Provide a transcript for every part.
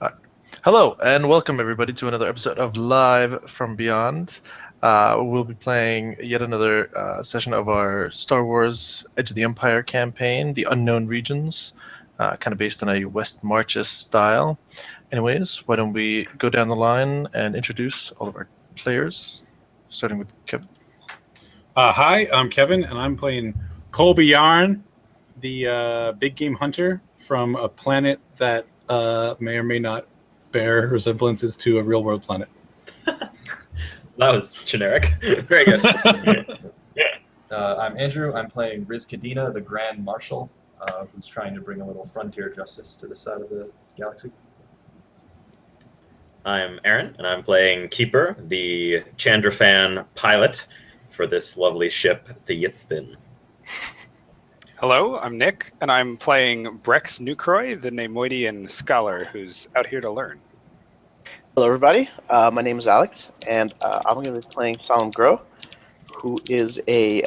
Uh, Hello, and welcome everybody to another episode of Live from Beyond. We'll be playing yet another session of our Star Wars Edge of the Empire campaign, The Unknown Regions, kind of based on a West Marches style. Anyways, why don't we go down the line and introduce all of our players, starting with Kevin. Hi, I'm Kevin, and I'm playing Colby Yarn, the big game hunter from a planet that may or may not bear resemblances to a real world planet. That was generic. Very good. I'm Andrew. I'm playing Riz Kadena, the Grand Marshal, who's trying to bring a little frontier justice to this side of the galaxy. I'm Aaron, and I'm playing Keeper, the Chandrafan pilot for this lovely ship, the Yitzbin. Hello, I'm Nick, and I'm playing Brex Nucroy, the Nemoidian scholar who's out here to learn. Hello, everybody. My name is Alex, and I'm going to be playing Solemn Grow, who is a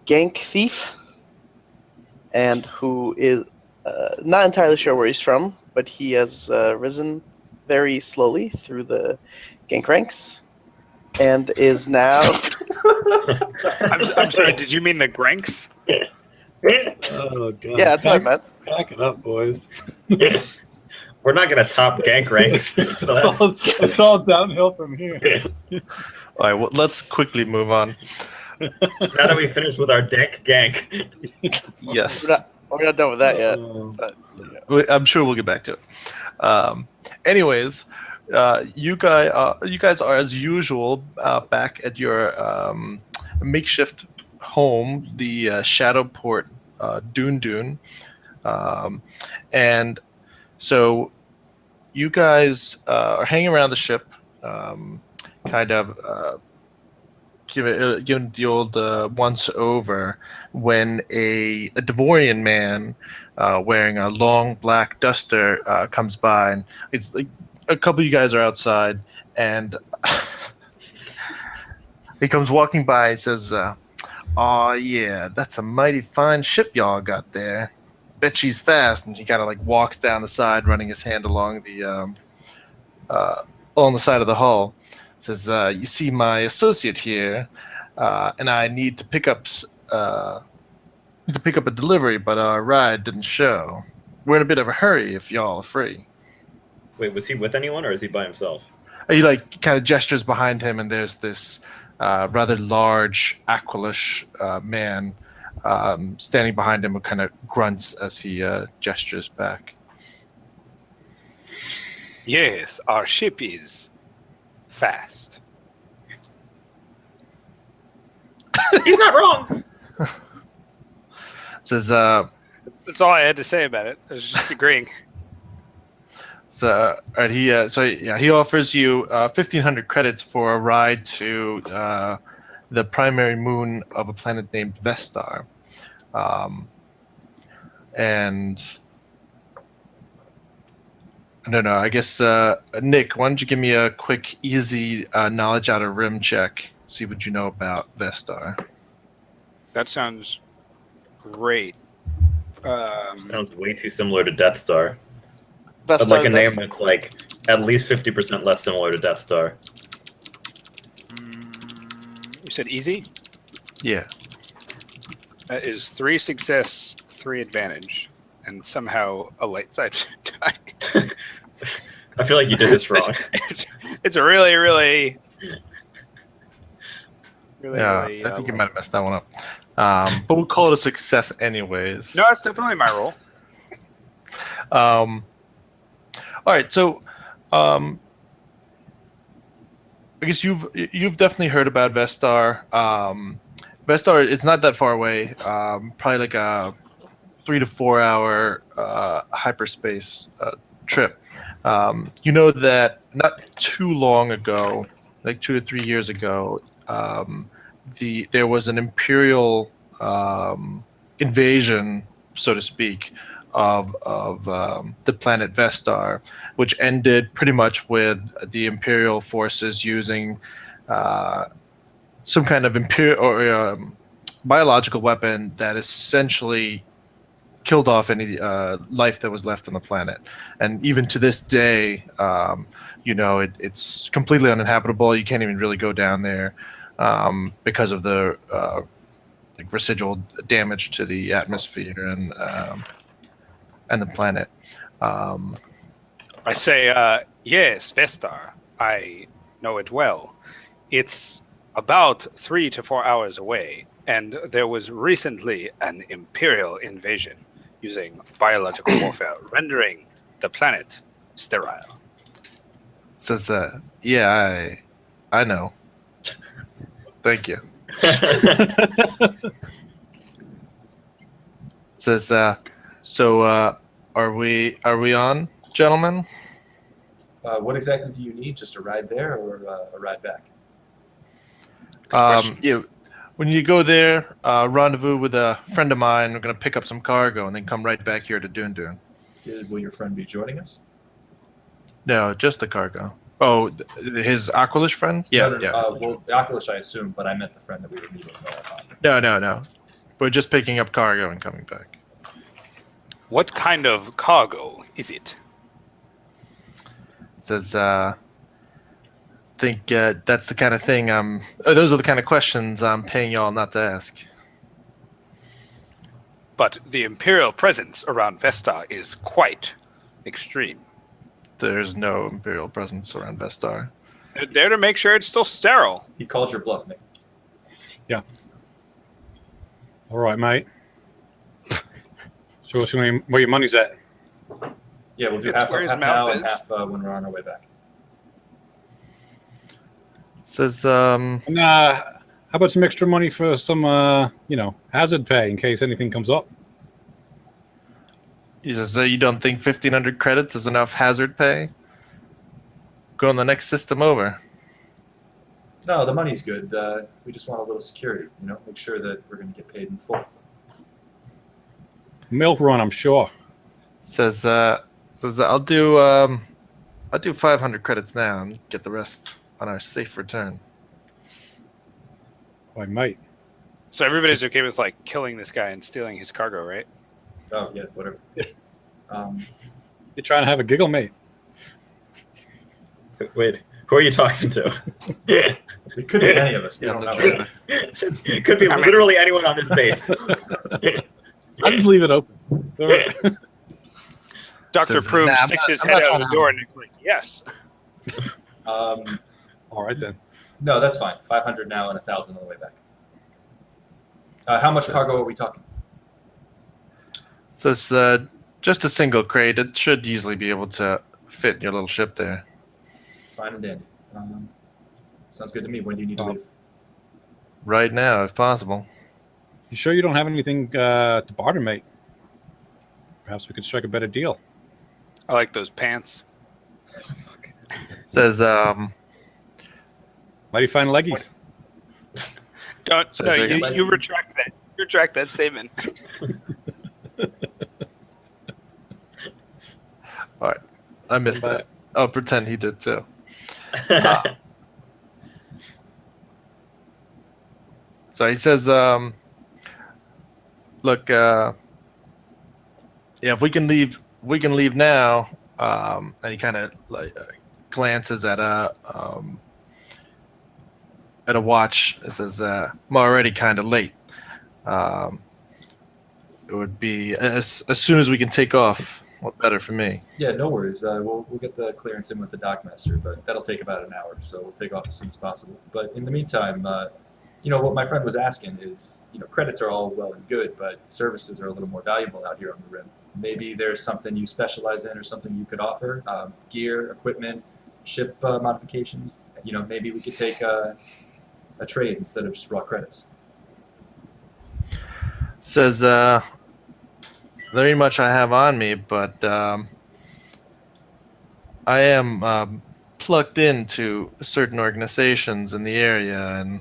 gank thief, and who is not entirely sure where he's from, but he has risen very slowly through the gank ranks, and is now... I'm sorry, did you mean the Granks? Oh, God. Yeah, that's what I meant. Pack it up, boys. We're not going to top gank ranks, so that's... It's all downhill from here. All right, well, let's quickly move on. Now that we finished with our dank gank. Yes. We're not done with that yet. But, I'm sure we'll get back to it. Anyways, you guys are as usual back at your makeshift home, the Shadowport Dune, and so you guys are hanging around the ship, kind of giving the old once over when a Devorian man wearing a long black duster comes by, and it's like a couple of you guys are outside, and he comes walking by and says, "Oh yeah, that's a mighty fine ship y'all got there. Bet she's fast." And he kind of like walks down the side, running his hand along the side of the hull. Says, "You see, my associate here, and I need to pick up a delivery, but our ride didn't show. We're in a bit of a hurry if y'all are free." Wait, was he with anyone, or is he by himself? He like kind of gestures behind him, and there's this rather large Aquilish man standing behind him, who kind of grunts as he gestures back. Yes, our ship is fast. He's not wrong! Says, That's all I had to say about it. I was just agreeing. So, all right, he offers you 1,500 credits for a ride to the primary moon of a planet named Vestar, and I don't know. I guess Nick, why don't you give me a quick, easy knowledge out of rim check? See what you know about Vestar. That sounds great. Sounds way too similar to Death Star. best I'd like a time, name that's like at least 50% less similar to Death Star. You said easy? Yeah. That is 3 success, 3 advantage, and somehow a light side die. I feel like you did this wrong. It's a really, really, Yeah, really. I think you might have messed that one up. But we'll call it a success anyways. No, that's definitely my role. All right, so I guess you've definitely heard about Vestar. Vestar is not that far away. Probably like a 3 to 4 hour hyperspace trip. You know that not too long ago, like 2 to 3 years ago, there was an imperial invasion, so to speak, of the planet Vestar, which ended pretty much with the Imperial forces using some kind of imperial or biological weapon that essentially killed off any life that was left on the planet. And even to this day, it's completely uninhabitable. You can't even really go down there because of the residual damage to the atmosphere and the planet. I say, yes, Vestar. I know it well. It's about 3 to 4 hours away, and there was recently an Imperial invasion using biological warfare, rendering the planet sterile. Says, yeah, I know. Thank you. Says, so are we on, gentlemen? What exactly do you need? Just a ride there or a ride back? Yeah. When you go there, rendezvous with a friend of mine. We're gonna pick up some cargo and then come right back here to Dune Dune. Will your friend be joining us? No, just the cargo. Oh, his Aqualish friend? Yeah, No. yeah. Well, the Aqualish, I assume, but I meant the friend that we were meeting. No. We're just picking up cargo and coming back. What kind of cargo is it? Says, think that's the kind of thing those are the kind of questions I'm paying y'all not to ask. But the Imperial presence around Vestar is quite extreme. There's no Imperial presence around Vestar. They're there to make sure it's still sterile. He called your bluff, Nick. Yeah. All right, mate. So where your money's at? Yeah, we'll do It's half where his now mouth and is. half when we're on our way back. Says, And how about some extra money for some, hazard pay in case anything comes up? he says, you don't think 1,500 credits is enough hazard pay? Go on the next system over. No, the money's good. We just want a little security, make sure that we're going to get paid in full. Milk run, I'm sure. Says, I'll do 500 credits now and get the rest on our safe return. Why, mate. So everybody's okay with killing this guy and stealing his cargo, right? Oh, yeah, whatever. You're trying to have a giggle, mate. Wait, who are you talking to? It could be any of us. We Yeah, don't that's know. right. It could be literally anyone on this base. I'll just leave it open. All right. Dr. Says, Proom "Nah, I'm sticks not- his I'm head not out trying the to door and it's like, yes. All right, then. No, that's fine. 500 now and 1,000 on the way back. How much cargo are we talking? Says, just a single crate. It should easily be able to fit in your little ship there. Fine and dandy. Sounds good to me. When do you need to leave? Right now, if possible. You sure you don't have anything to barter, mate? Perhaps we could strike a better deal. I like those pants. Says, Mighty fine leggies. Don't. So No, is there- you retract that. You retract that statement. all right, I missed that. I'll pretend he did too. So he says, look, yeah, if we can leave now. And he kind of glances at a watch. It says, I'm already kind of late. It would be as soon as we can take off. What better for me? Yeah, no worries. We'll get the clearance in with the dockmaster, but that'll take about an hour, so we'll take off as soon as possible. But in the meantime, what my friend was asking is, credits are all well and good, but services are a little more valuable out here on the rim. Maybe there's something you specialize in or something you could offer, gear, equipment, ship modifications. Maybe we could take a trade instead of just raw credits. Says, very much I have on me, but I am plugged into certain organizations in the area, and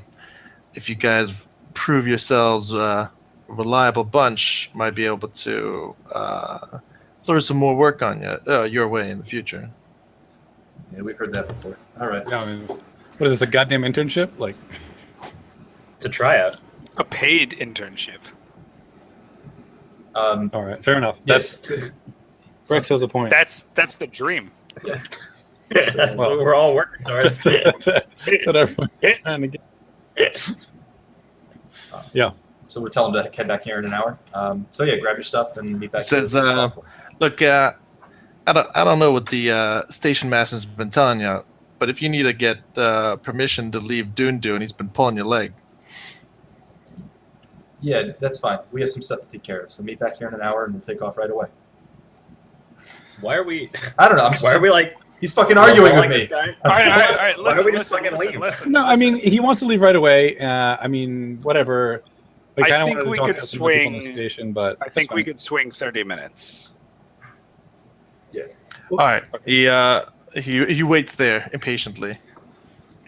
if you guys prove yourselves a reliable bunch, might be able to throw some more work on you your way in the future. Yeah, we've heard that before. All right. Yeah, I mean, what is this, a goddamn internship? Like, It's a tryout. A paid internship. All right, fair enough. Yes. Rex has a point. That's the dream. That's Well- what we're all working towards. That's what everyone's trying to get. So we'll tell him to head back here in an hour. So yeah, grab your stuff and meet back here Says, as soon as possible. Look, I don't know what the station master's been telling you, but if you need to get permission to leave Dune, he's been pulling your leg. Yeah, that's fine. We have some stuff to take care of. So meet back here in an hour and we'll take off right away. Why are we? I don't know. I'm just Why are we like? he's fucking arguing with snowballing me. this guy? All right. Why don't we just fucking leave? No, I mean he wants to leave right away. I mean whatever. We I kinda think wanted to we talk could to some people on the swing- station, but I think we could swing 30 minutes. All right. He waits there impatiently.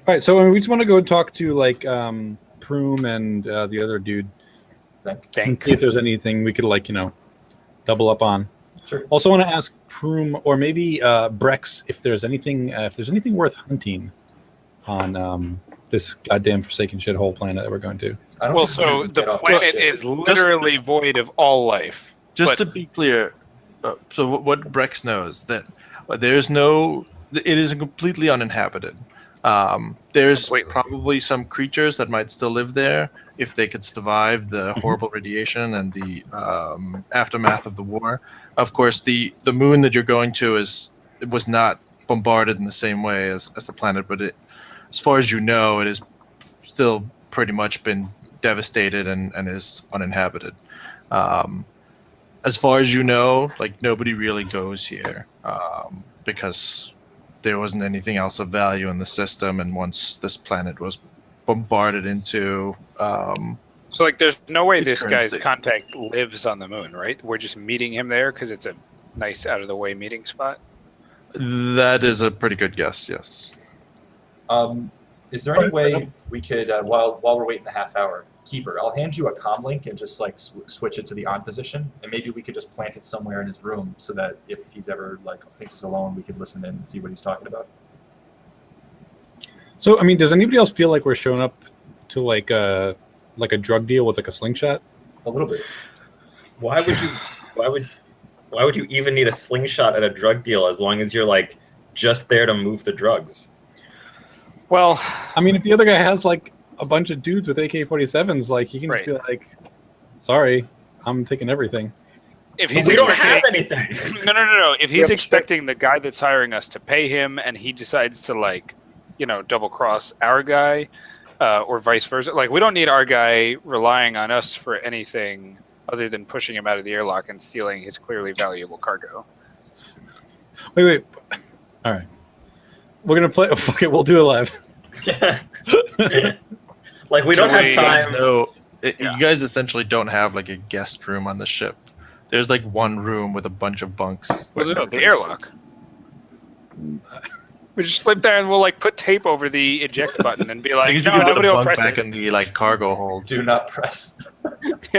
All right, so we just want to go talk to like Proom and the other dude and Thank. see if there's anything we could double up on. Sure. Also, want to ask Proom or maybe Brex if there's anything worth hunting on this goddamn forsaken shithole planet that we're going to. I don't Well, think we so can the get off planet ship. is literally void of all life. Just But- to be clear, so what Brex knows that there's no, it is completely uninhabited. There's Completely. probably some creatures that might still live there if they could survive the horrible radiation and the aftermath of the war. Of course, the moon that you're going to was not bombarded in the same way as the planet, but as far as you know, it has still pretty much been devastated and is uninhabited. As far as you know, like nobody really goes here because there wasn't anything else of value in the system, and once this planet was bombarded into, So, like, there's no way It's this current guy's state. contact lives on the moon, right? We're just meeting him there because it's a nice out-of-the-way meeting spot. that is a pretty good guess. Yes. Is there any way we could, while we're waiting the half hour, Keeper, I'll hand you a comm link and just like switch it to the on position, and maybe we could just plant it somewhere in his room so that if he's ever thinks he's alone, we could listen in and see what he's talking about. So, I mean, does anybody else feel like we're showing up to like a drug deal with like a slingshot? A little bit. Why would you even need a slingshot at a drug deal as long as you're like just there to move the drugs? Well, I mean, if the other guy has like a bunch of dudes with AK-47s, like he can just Right. be like, "Sorry, I'm taking everything." if But he's we don't expecting- have anything. No. If he's Yep. expecting the guy that's hiring us to pay him, and he decides to double cross our guy, or vice versa, like we don't need our guy relying on us for anything other than pushing him out of the airlock and stealing his clearly valuable cargo. Wait. All right, we're gonna play. Oh, fuck it, we'll do it live. Yeah. Like we don't Can have we- time. No, Yeah. you guys essentially don't have like a guest room on the ship. There's like one room with a bunch of bunks. Well, where no, the everybody airlock. sleeps. We just slip there and we'll put tape over the eject button and be like, Because you no, can put nobody a will bunk press back it. in the cargo hold. Do not press.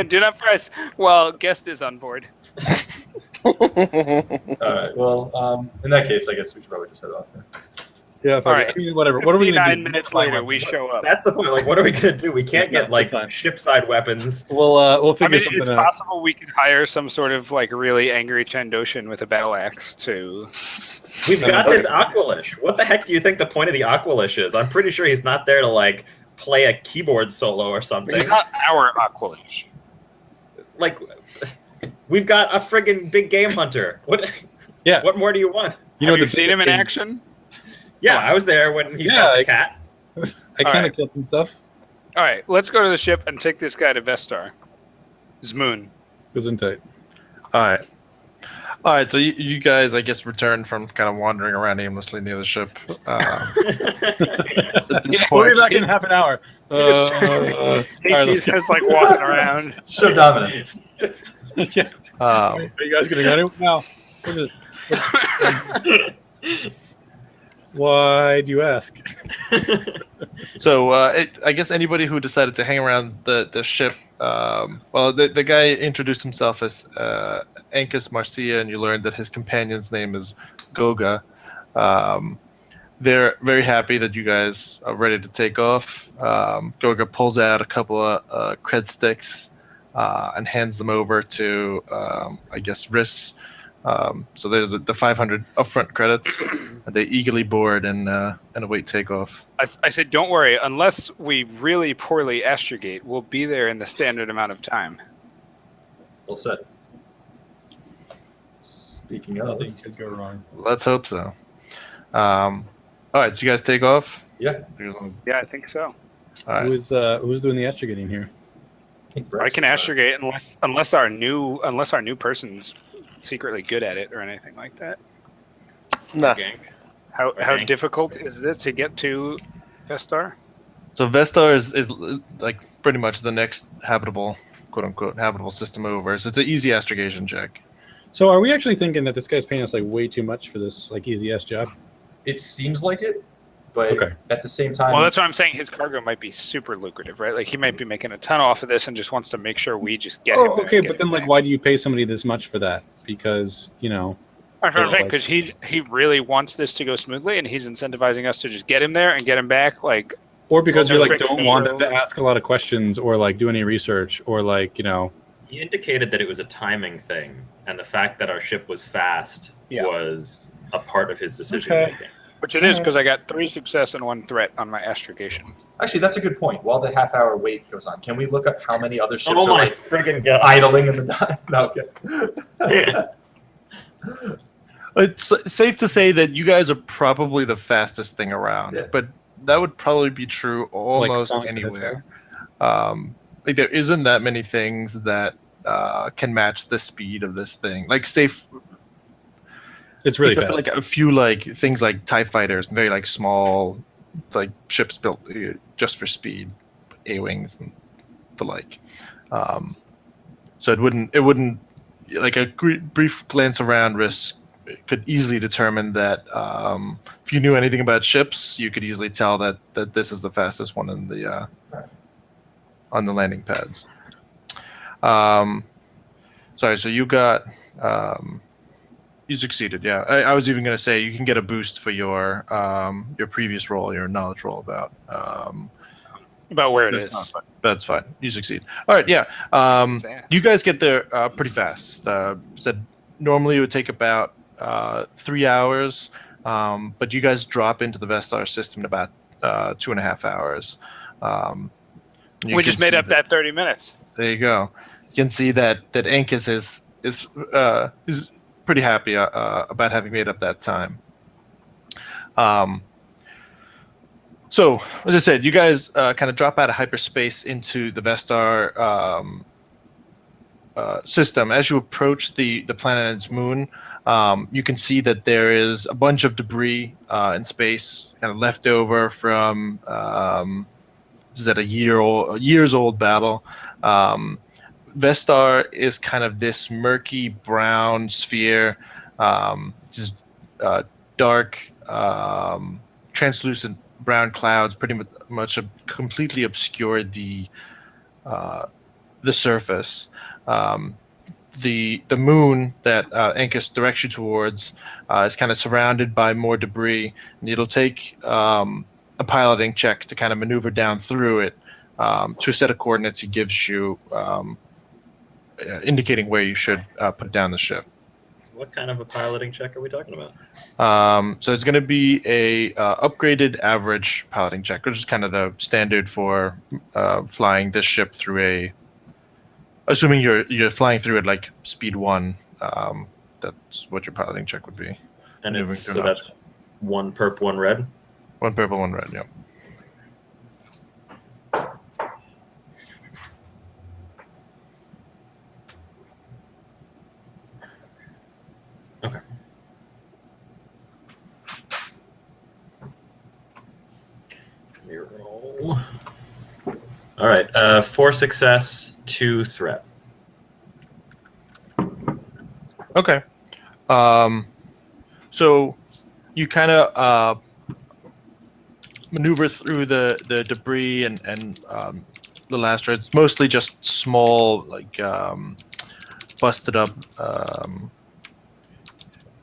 Do not press. Well, guest is on board. All right. Well, in that case, I guess we should probably just head off. Then. Yeah, All right. I mean, whatever. What are we gonna 59 do? minutes Fine. later, we show up. That's the point. Like, what are we gonna do? We can't Yeah, get like fine. shipside weapons. We'll I figure mean, something it's out. possible we could hire some sort of really angry Chandoshan with a battle axe to. We've got Okay. this Aqualish. What the heck do you think the point of the Aqualish is? I'm pretty sure he's not there to play a keyboard solo or something. It's not our Aqualish. Like, we've got a friggin' big game hunter. What? Yeah. What more do you want? Have you the seen him in biggest action? Yeah, I was there when he Yeah, fought the like- cat. thing- I kind Alright. of killed some stuff. All right, let's go to the ship and take this guy to Vestar. Zmoon. Gesundheit. All right. So you guys, I guess, returned from kind of wandering around aimlessly near the ship. At this We'll be point, back in half an hour. Alright, He's just walking around. Show dominance. yeah. Are you guys gonna go anywhere? No. We're just- Why do you ask? So I guess anybody who decided to hang around the ship, the guy introduced himself as Ancus Marcia, and you learned that his companion's name is Goga. They're very happy that you guys are ready to take off. Goga pulls out a couple of cred sticks and hands them over to, I guess, Riss. So there's the 500 upfront credits. They eagerly board and await takeoff. I said, don't worry. Unless we really poorly astrogate, we'll be there in the standard amount of time. Well said. Speaking of, Nothing could go wrong. Let's hope so. All right, so you guys take off? yeah, Yeah, I think so. All right. Who's doing the astrogating here? I think I Brett's can is, astrogate unless our new person's secretly good at it or anything like that. Nah. Gank. How Okay. difficult is this to get to Vestar? So Vestar is like pretty much the next habitable, quote unquote, habitable system over. So it's an easy astrogation check. So are we actually thinking that this guy's paying us like way too much for this like easy ass job? It seems like it, but Okay. at the same time, Well, that's what I'm saying. His cargo might be super lucrative, right? Like he might be making a ton off of this and just wants to make sure we just get him. Oh, there okay, and get but then him like, back. why do you pay somebody this much for that? Because That's what I'm saying, like- because he really wants this to go smoothly, and he's incentivizing us to just get him there and get him back. Like, or because Well, you like tricks don't and want them to drills. ask a lot of questions or like do any research or like He indicated that it was a timing thing, and the fact that our ship was fast Yeah. was a part of his decision Okay. making. which it is because I got 3 success and 1 threat on my astrogation. actually, that's a good point. While the half-hour wait goes on, can we look up how many other ships Oh are my like friggin' god! idling in the dock? No, okay. It's safe to say that you guys are probably the fastest thing around, Yeah. but that would probably be true almost Sonic the anywhere. Like there isn't that many things that can match the speed of this thing. Like safe, it's really except fast. for like a few like things like TIE fighters, very like small, like ships built just for speed, A-wings and the like. So it wouldn't like a brief glance around risk could easily determine that if you knew anything about ships, you could easily tell that this is the fastest one in the on the landing pads. Sorry, so you got you succeeded. Yeah, I was even going to say you can get a boost for your previous roll, your knowledge roll about. About where it That's is. not fine. That's fine. You succeed. All right. Yeah. You guys get there pretty fast. Said normally it would take about 3 hours, but you guys drop into the Vestar system in about 2.5 hours. You We can just made see up that 30 minutes. There you go. You can see that Ankus is pretty happy about having made up that time. So, as I said, you guys kind of drop out of hyperspace into the Vestar system. As you approach the planet and its moon, you can see that there is a bunch of debris in space, kind of left over from this is at a years old battle. Vestar is kind of this murky brown sphere, just dark, translucent brown clouds pretty much completely obscured the surface. The moon that Ankus directs you towards is kind of surrounded by more debris, and it'll take a piloting check to kind of maneuver down through it to a set of coordinates he gives you, indicating where you should put down the ship. What kind of a piloting check are we talking about? So it's going to be a upgraded average piloting check, which is kind of the standard for flying this ship through assuming you're flying through at like speed 1. That's what your piloting check would be. And Maneuvering it's through so an that's 1 perp, 1 red. 1 purple, 1 red. Yep. Okay. Reroll. All right. 4 success, 2 threat. Okay. So you kind of maneuver through the debris and the last It's mostly just small, like busted up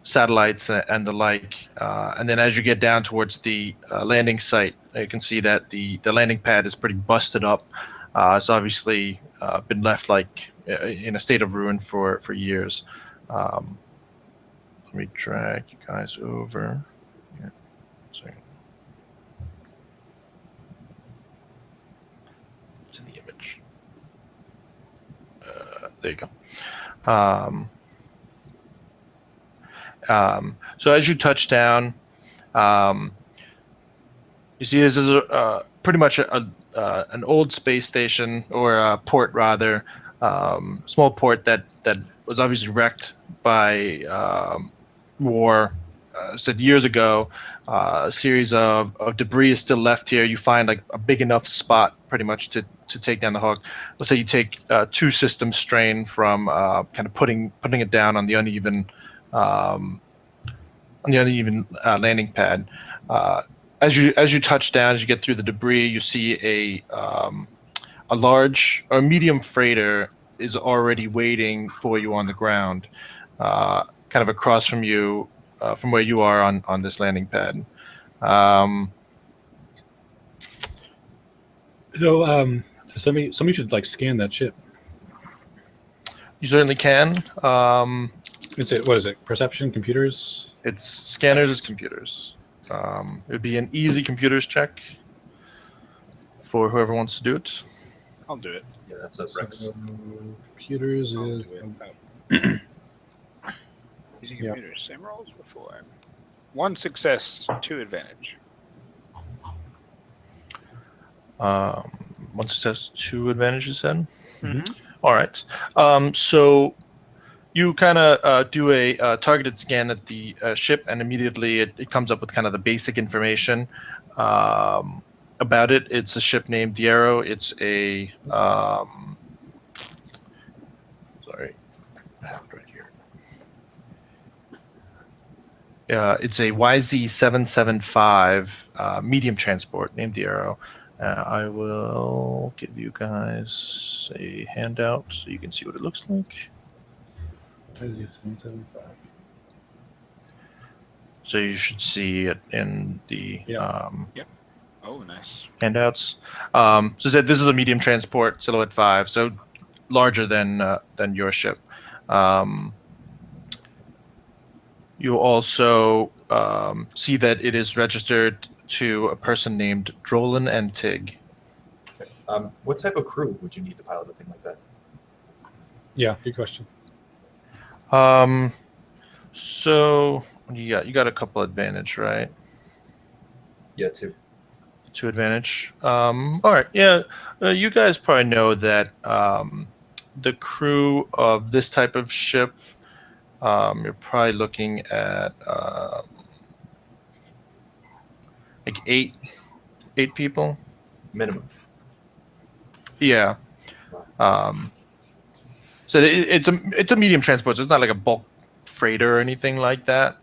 satellites and the like. And then as you get down towards the landing site, you can see that the landing pad is pretty busted up. It's obviously been left like in a state of ruin for years. Let me drag you guys over here. Sorry. To the image. There you go. So as you touch down, you see this is pretty much an old space station, or a port rather, small port that was obviously wrecked by war. Said years ago, a series of debris is still left here. You find like a big enough spot pretty much to take down the hook. Let's say you take 2 systems strain from kind of putting it down on the uneven landing pad. As you touch down, as you get through the debris, you see a large or medium freighter is already waiting for you on the ground, kind of across from you, from where you are on this landing pad. So somebody should like scan that ship. You certainly can. What is it? Perception, computers? It's scanners as computers. It would be an easy computers check for whoever wants to do it. I'll do it. Yeah, that's a Rex. So, computers I'll is do it. Using Yeah. computers, same rolls before. 1 success, 2 advantage. One success, 2 advantages then. Mhm. All right. So you kind of do a targeted scan at the ship, and immediately it comes up with kind of the basic information about it. It's a ship named the Arrow. It's a sorry, I have it right here. It's a YZ-775 medium transport named the Arrow. I will give you guys a handout so you can see what it looks like. 775. So you should see it in the Oh, nice. handouts. So this is a medium transport, Silhouette 5, so larger than your ship. You also see that it is registered to a person named Drolan and Tig. Okay. What type of crew would you need to pilot a thing like that? Yeah, good question. So you got a couple advantage, right? Yeah, 2. 2 advantage. All right, yeah. You guys probably know that the crew of this type of ship, you're probably looking at like 8 people. Minimum. Yeah. So it's a medium transport, so it's not like a bulk freighter or anything like that.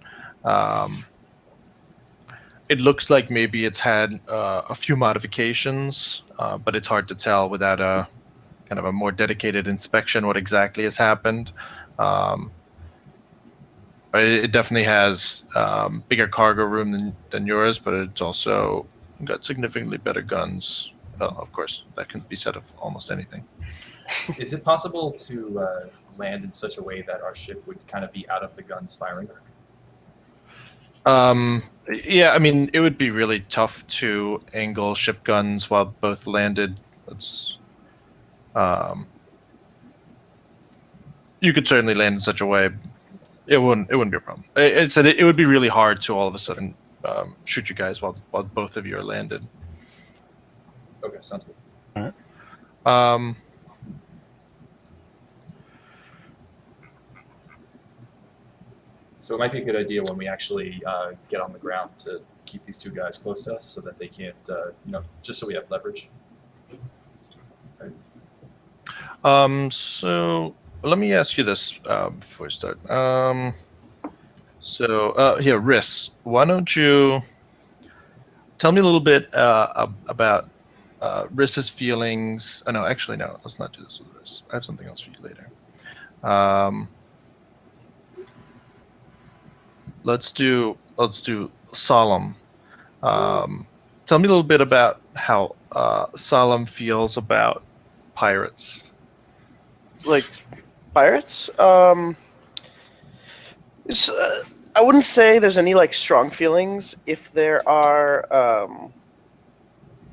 It looks like maybe it's had a few modifications, but it's hard to tell without a kind of a more dedicated inspection what exactly has happened. But it definitely has bigger cargo room than yours, but it's also got significantly better guns. Well, of course, that can be said of almost anything. Is it possible to land in such a way that our ship would kind of be out of the gun's firing arc? Yeah, I mean, it would be really tough to angle ship guns while both landed. It's, you could certainly land in such a way. It wouldn't be a problem. It would be really hard to all of a sudden shoot you guys while both of you are landed. Okay, sounds good. All right. So it might be a good idea when we actually get on the ground to keep these 2 guys close to us so that they can't, just so we have leverage. Right. So let me ask you this before we start. Here, Riss, why don't you tell me a little bit about Riss's feelings? Oh, no, actually, no. Let's not do this with Riss. I have something else for you later. Let's do Solemn. Tell me a little bit about how Solemn feels about pirates? Like pirates. I wouldn't say there's any like strong feelings. If there are,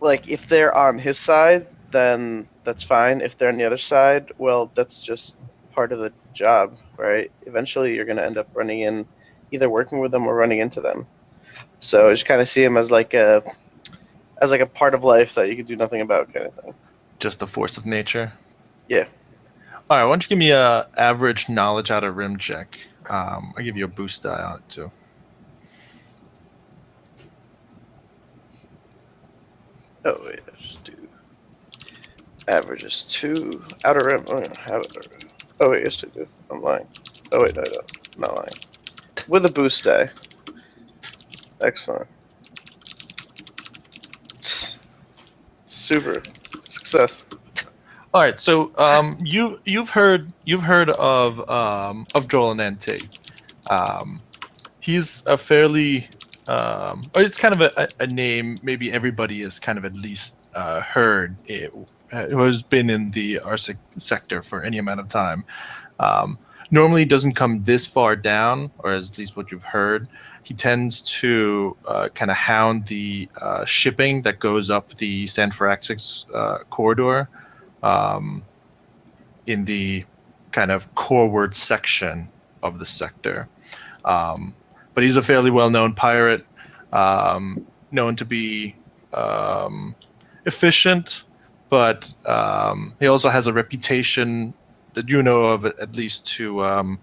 like if they're on his side, then that's fine. If they're on the other side, well, that's just part of the job, right? Eventually, you're gonna end up running in, either working with them or running into them. So I just kind of see him as like a part of life that you could do nothing about, kind of thing. Just a force of nature. Yeah. All right. Why don't you give me a average knowledge out of rim check? I'll give you a boost die on it too. Oh wait, I just do. Average is 2. Outer rim. Oh, yeah, have it. Oh wait, yes I do. I'm lying. Oh wait, no, I don't. I'm not lying. With a boost die. Excellent. Super success. All right. So you've heard of Joel Nante. He's a fairly or it's kind of a name maybe everybody has kind of at least heard. Who has been in the RSIC sector for any amount of time. Normally doesn't come this far down, or at least what you've heard. He tends to kind of hound the shipping that goes up the San Francisco corridor in the kind of coreward section of the sector. But he's a fairly well-known pirate, known to be efficient, but he also has a reputation that you know of, at least to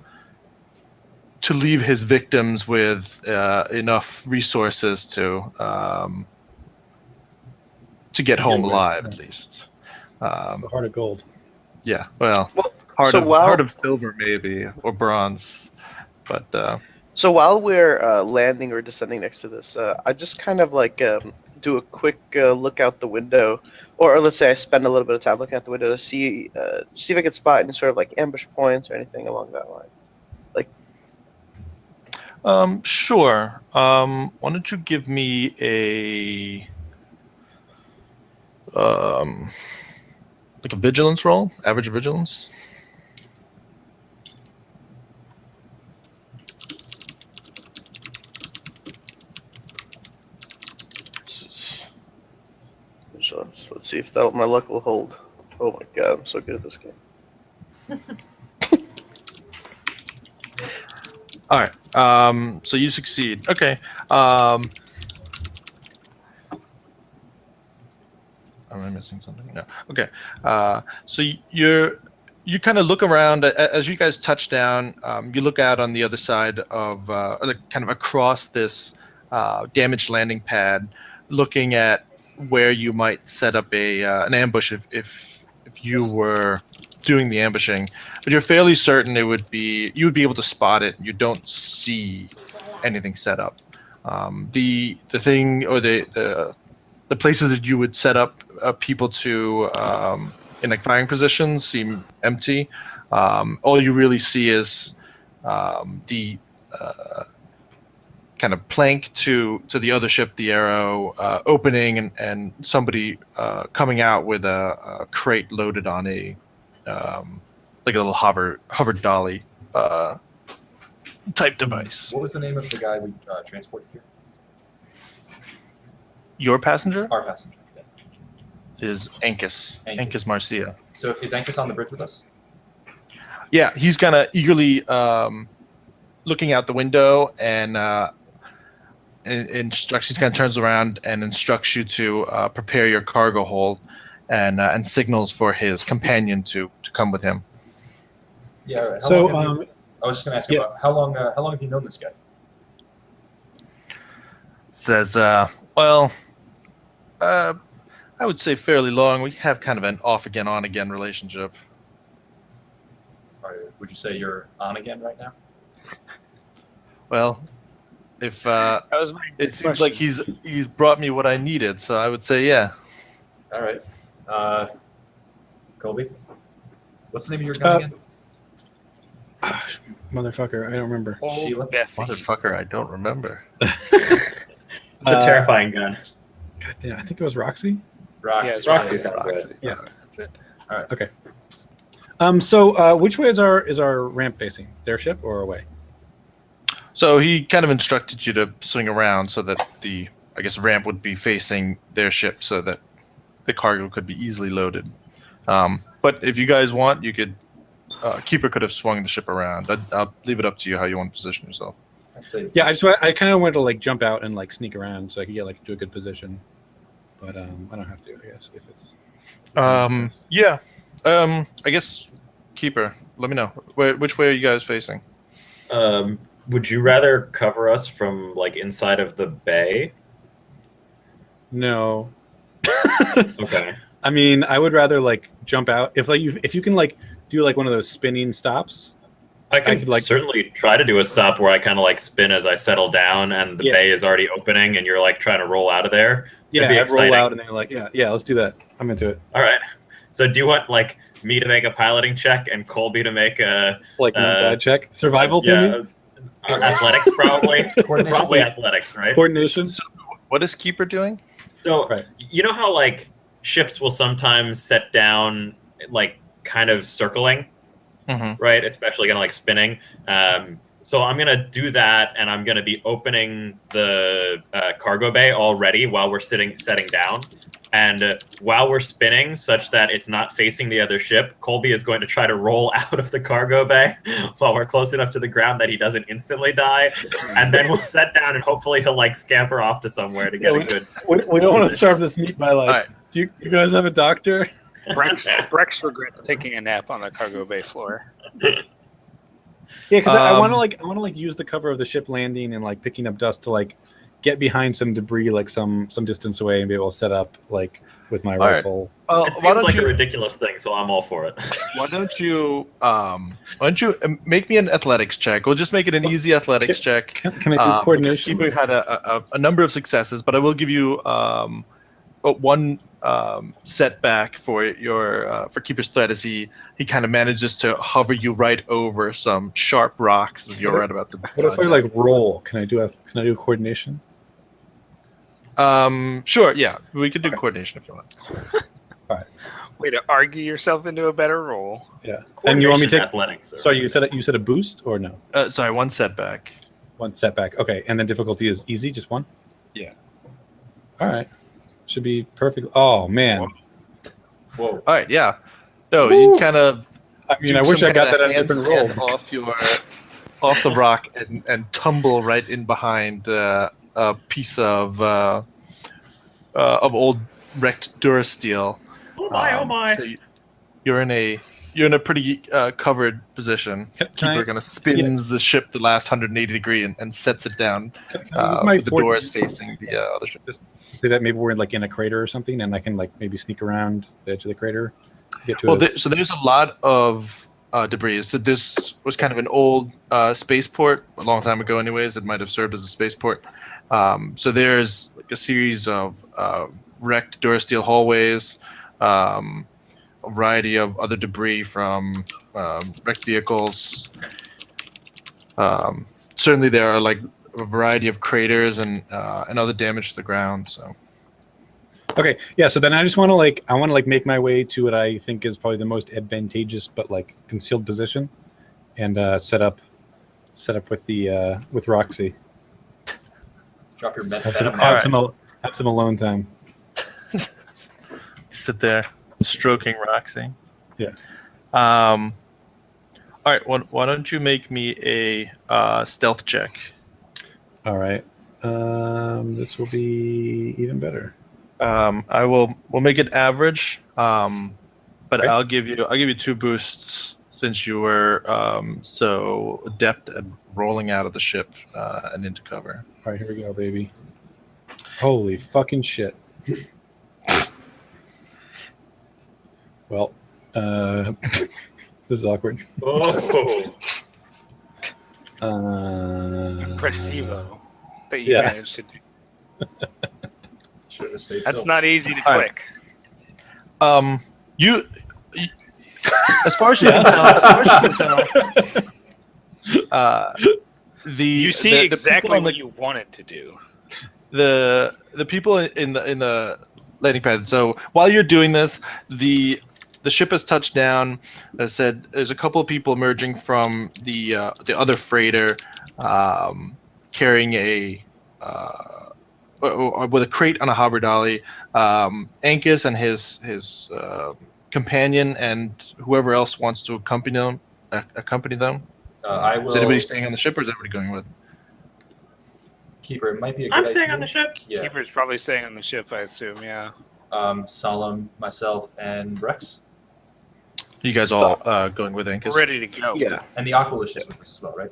leave his victims with enough resources to get home alive, at least. The heart of gold. Yeah, well, Well, heart of silver maybe, or bronze, but So while we're landing or descending next to this, I just kind of like do a quick look out the window, or let's say I spend a little bit of time looking out the window to see if I can spot any sort of like ambush points or anything along that line. sure. Why don't you give me like a vigilance roll, average vigilance? Vigilance. Let's see if my luck will hold. Oh my god, I'm so good at this game. All right. So you succeed. Okay. Am I missing something? No. Okay. So you kind of look around as you guys touch down. You look out on the other side of, or like kind of across this damaged landing pad, looking at where you might set up an ambush if you were doing the ambushing. But you're fairly certain you would be able to spot it. You don't see anything set up. The thing, or the places that you would set up people to in like firing positions seem empty. All you really see is the kind of plank to the other ship, the Arrow, opening, and somebody coming out with a crate loaded on a like a little hover dolly type device. What was the name of the guy we transported here? Your passenger Our passenger. Yeah. is Ankus. Ankus Marcia. So is Ankus on the bridge with us? Yeah, he's kind of eagerly looking out the window and instructs. He kind of turns around and instructs you to prepare your cargo hold, and signals for his companion to come with him. Yeah. All right. So, I was just going to ask you about how long have you known this guy? Says, well, I would say fairly long. We have kind of an off again, on again relationship. Or would you say you're on again right now? Well, if That was my it seems like he's brought me what I needed, so I would say yeah. All right. Colby, what's the name of your gun again? Motherfucker, I don't remember. Sheila? Bessie. Motherfucker, I don't remember. It's a terrifying gun. God damn, I think it was Roxy. Roxy. Yeah, it's Roxy sounds Roxy. good. Yeah. That's it. Okay. So which way is our ramp facing? Their ship or away? So he kind of instructed you to swing around so that the, I guess, ramp would be facing their ship so that the cargo could be easily loaded. But if you guys want, you could. Keeper could have swung the ship around. I'll leave it up to you how you want to position yourself. I'd say Yeah, I kind of wanted to like jump out and like sneak around so I could get like to a good position, but I don't have to. I guess if it's. Yeah. I guess Keeper. Let me know. Which way are you guys facing? Would you rather cover us from like inside of the bay? No. Okay. I mean, I would rather like jump out if you can like do like one of those spinning stops. I could like certainly try to do a stop where I kind of like spin as I settle down and the bay is already opening and you're like trying to roll out of there. Yeah, It'd be exciting. roll out and then like yeah, let's do that. I'm into it. All right. So do you want like me to make a piloting check and Colby to make a like mental check, survival? Yeah, athletics probably. Probably athletics, right? Coordination. So what is Keeper doing? So you know how like ships will sometimes set down like kind of circling, right? Especially kind of like spinning. So I'm gonna do that, and I'm gonna be opening the cargo bay already while we're setting down. And while we're spinning, such that it's not facing the other ship, Colby is going to try to roll out of the cargo bay while we're close enough to the ground that he doesn't instantly die. And then we'll set down, and hopefully he'll like scamper off to somewhere to get a good. We don't want to starve this meat by like. Right. Do you guys have a doctor? Brex regrets taking a nap on the cargo bay floor. Yeah, because I want to like use the cover of the ship landing and like picking up dust to like get behind some debris like some distance away and be able to set up like with my rifle. It seems like a ridiculous thing, so I'm all for it. Why don't you make me an athletics check? We'll just make it an easy athletics check. Can I do coordination? Keeper had a number of successes, but I will give you one setback for your for Keeper's threat as he kind of manages to hover you right over some sharp rocks as you're right about to. What if I like roll? Can I do a coordination? Sure, yeah, we could do coordination if you want. All right. Way to argue yourself into a better roll. Yeah, and you want me to take athletics? Sorry, you said a boost or no? Sorry, one setback. One setback. Okay, and then difficulty is easy, just one. Yeah. All right. Should be perfect. Oh man. Whoa. All right, yeah. No, you kind of. I mean, I wish I got that on a different roll. Off the rock and tumble right in behind a piece of old wrecked Durasteel. Oh my! So you're in a pretty covered position. Keeper kind of spins the ship the last 180 degree and sets it down with the doors facing the other ship. Say that maybe we're in a crater or something, and I can like maybe sneak around the edge of the crater. So there's a lot of debris. So this was kind of an old spaceport a long time ago. Anyways, it might have served as a spaceport. So there's like a series of wrecked Durasteel hallways, a variety of other debris from wrecked vehicles. Certainly, there are like a variety of craters and other damage to the ground. So. Okay, yeah. So then I just want to make my way to what I think is probably the most advantageous but like concealed position, and set up with the with Roxy. Drop your Have some alone time. Sit there, stroking Roxy. Yeah. All right. Why don't you make me a stealth check? All right. This will be even better. We'll make it average. But Okay. I'll give you 2 boosts since you were so adept at rolling out of the ship and into cover. All right, here we go, baby. Holy fucking shit. Well, this is awkward. Oh. Impressivo that you yeah. managed to do. Should have said That's so. not easy to All right. click. You as far as you can tell, You see exactly what you wanted to do. the people in the landing pad. So while you're doing this, the the ship has touched down. As I said, there's a couple of people emerging from the other freighter, carrying a with a crate on a hover dolly. Angus and his companion and whoever else wants to accompany them. I will. Is anybody staying on the ship, or is everybody going with? Keeper, it might be a good I'm staying idea. on the ship. Yeah. Keeper's probably staying on the ship, I assume. Yeah. Solemn, myself, and Rex. You guys all going with Angus? We're ready to go. Yeah. And the Aqualish is with us as well, right?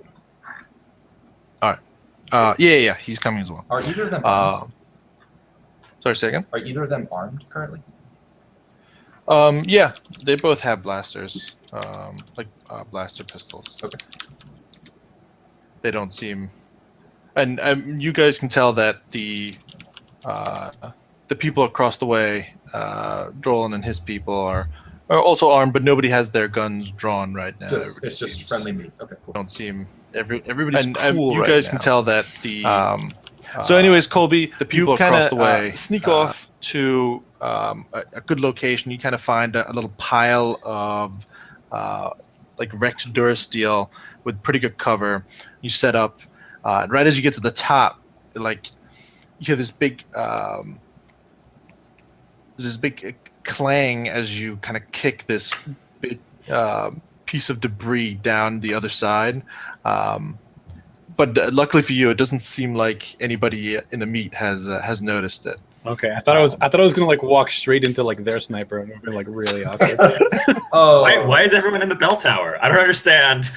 Yeah, he's coming as well. Are either of them armed? Sorry, say again? Are either of them armed currently? Yeah, they both have blasters, blaster pistols. Okay. They don't seem, and you guys can tell that the people across the way, Drolan and his people are also armed, but nobody has their guns drawn right now. It's just friendly meat. Okay, cool. Don't seem everybody's And, cool. You right guys now. can tell that the. So, anyways, Colby, the people across the way sneak off to a good location. You kind of find a little pile of wrecked Durasteel with pretty good cover. You set up. Right as you get to the top, you hear this big clang as you kind of kick this big piece of debris down the other side. But luckily for you, it doesn't seem like anybody in the meet has noticed it. Okay, I thought I was gonna walk straight into their sniper and it would be really awkward. Oh, Why is everyone in the bell tower? I don't understand.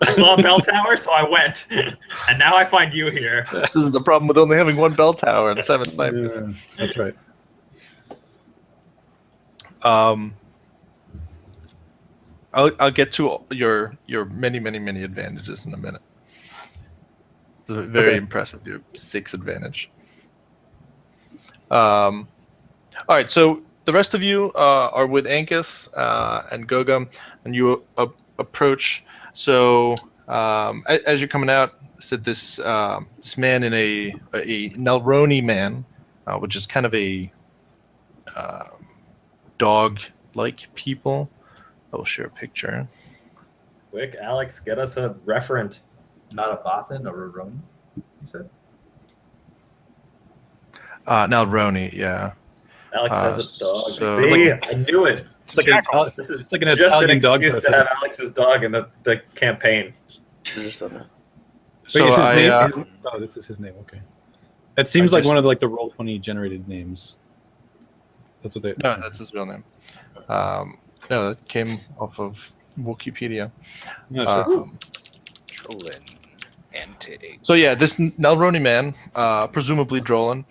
I saw a bell tower, so I went, and now I find you here. This is the problem with only having one bell tower and 7 snipers. Yeah, that's right. I'll get to your many advantages in a minute. It's very impressive. Your 6 advantage. All right, so the rest of you are with Angus and Goga, and you approach. So as you're coming out, said this man in a Nalroni man, which is kind of a dog-like people. I will share a picture. Quick, Alex, get us a referent. not a Bothan or a Ronin, you said? Nalroni, yeah. Alex has a dog. so- See, I knew it. It's like an This is an just an Italian dog excuse to person. have Alex's dog in the campaign. Should have just done that. Wait, is his name? I, Oh, this is his name. Okay. It seems I like just- one of the Roll20 generated names. That's what they. no, that's his real name. No, that came off of Wikipedia. Not sure. Trolling. Anti. So yeah, this Nalroni man, presumably Drolan,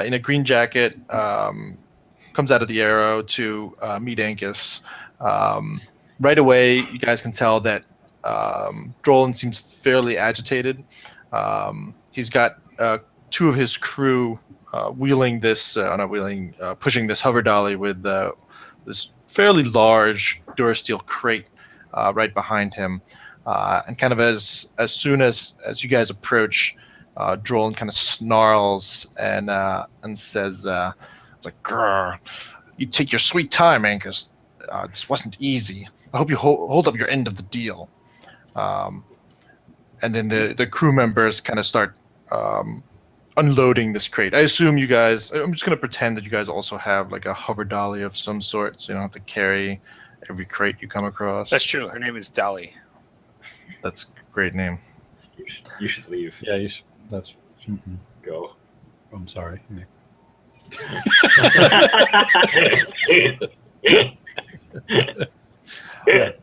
in a green jacket, comes out of the arrow to meet Angus. Right away, you guys can tell that Drolan seems fairly agitated. He's got 2 of his crew pushing this hover dolly with this fairly large Durasteel crate right behind him. And kind of as soon as you guys approach, Drolan kind of snarls and says, "It's like, grr, you take your sweet time, Angus. This wasn't easy. I hope you hold up your end of the deal." And then the crew members kind of start unloading this crate. I assume you guys. I'm just going to pretend that you guys also have like a hover dolly of some sort, so you don't have to carry every crate you come across. That's true. Her name is Dolly. That's a great name. You should leave. Yeah, you should. That's. Go. I'm sorry. And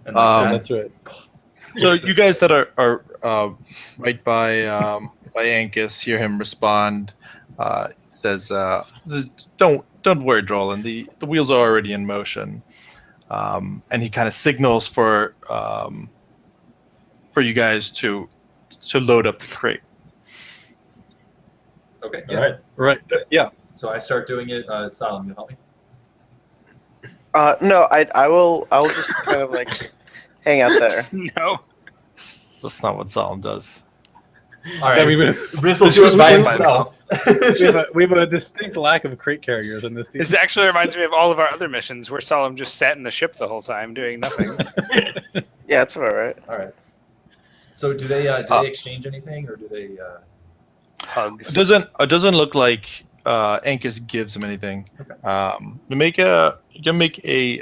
That's right. So you guys that are right by Angus hear him respond. Says, "Don't worry, Drolan. The wheels are already in motion." And he kind of signals for you guys to load up the crate. Okay, All yeah. right. Right. Yeah. So I start doing it. Salam, you help me? No, I'll just kind of hang out there. No. That's not what Solemn does. All Yeah, right, we- Riz will This do was it by by himself. we have a distinct lack of crate carriers in this team. This actually reminds me of all of our other missions where Solemn just sat in the ship the whole time doing nothing. Yeah, it's about right. All right. So do they exchange anything, or do they? Hugs. It doesn't look like Ankus gives him anything. Okay. You can make a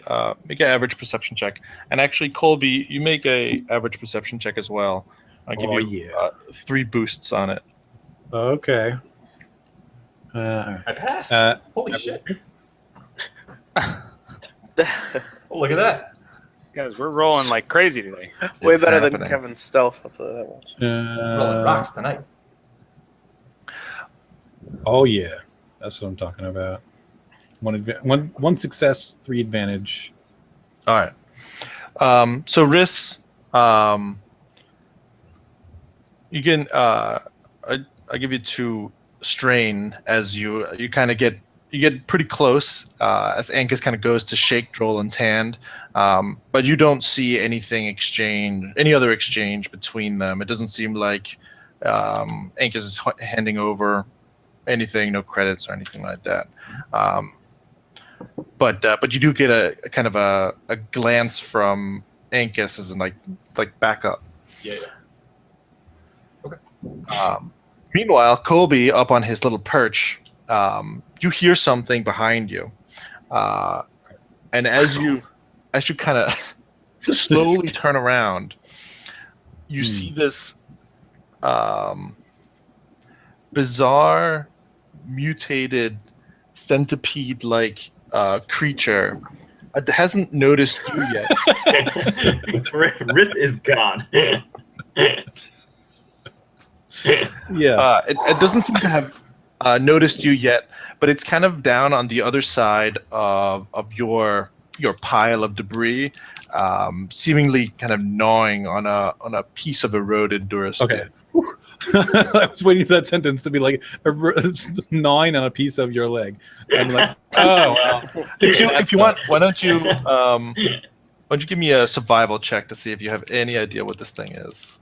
average perception check, and actually Colby, you make a average perception check as well. I'll give you 3 boosts on it. Okay. All right. I pass. Holy shit! Way Oh, look at that. Guys, we're rolling like crazy today. It's better than happening. Kevin's stealth. I'll tell you that much. Rolling rocks tonight. Oh yeah, that's what I'm talking about. One success, 3 advantage. All right. So Riss, you can I give you 2 strain as you kind of get pretty close as Ankus kind of goes to shake Drolan's hand, but you don't see any other exchange between them. It doesn't seem like Ankus is handing over anything, no credits or anything like that. But you do get a kind of a glance from Ankus as in like back up. Yeah. Okay. Meanwhile, Colby up on his little perch, you hear something behind you, and as you kind of slowly turn around, you see this bizarre, mutated centipede-like creature. It hasn't noticed you yet. Riss is gone. Yeah. It doesn't seem to have noticed you yet, but it's kind of down on the other side of your pile of debris, seemingly kind of gnawing on a piece of eroded durasteel. Okay. I was waiting for that sentence to be like gnawing on a piece of your leg. I'm like, oh well. If you want, why don't you give me a survival check to see if you have any idea what this thing is?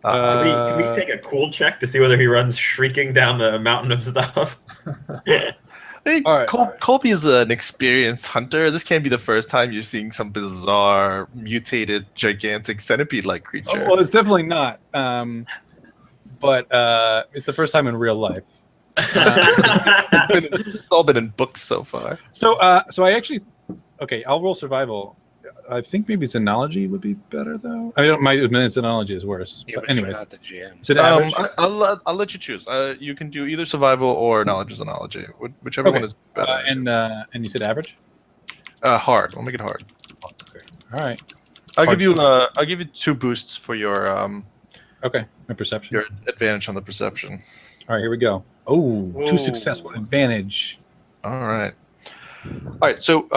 Can we take a cool check to see whether he runs shrieking down the mountain of stuff? Hey, All right. Colby is an experienced hunter. This can't be the first time you're seeing some bizarre, mutated, gigantic centipede-like creature. Well, it's definitely not. But it's the first time in real life. It's all been in books so far. So I actually, okay, I'll roll survival. I think maybe Xenology would be better though. I don't. My Xenology is worse. Yeah, But but anyways, not the GM. is it average? I'll let you choose. You can do either survival or knowledge is knowledge, whichever Okay. one is better. And you said average. Hard. We'll make it hard. Okay. All right. I'll Hard give you 2 boosts for your Okay. My perception. your advantage on the perception. All right. Here we go. Oh, Whoa. 2 successful advantage. All right. So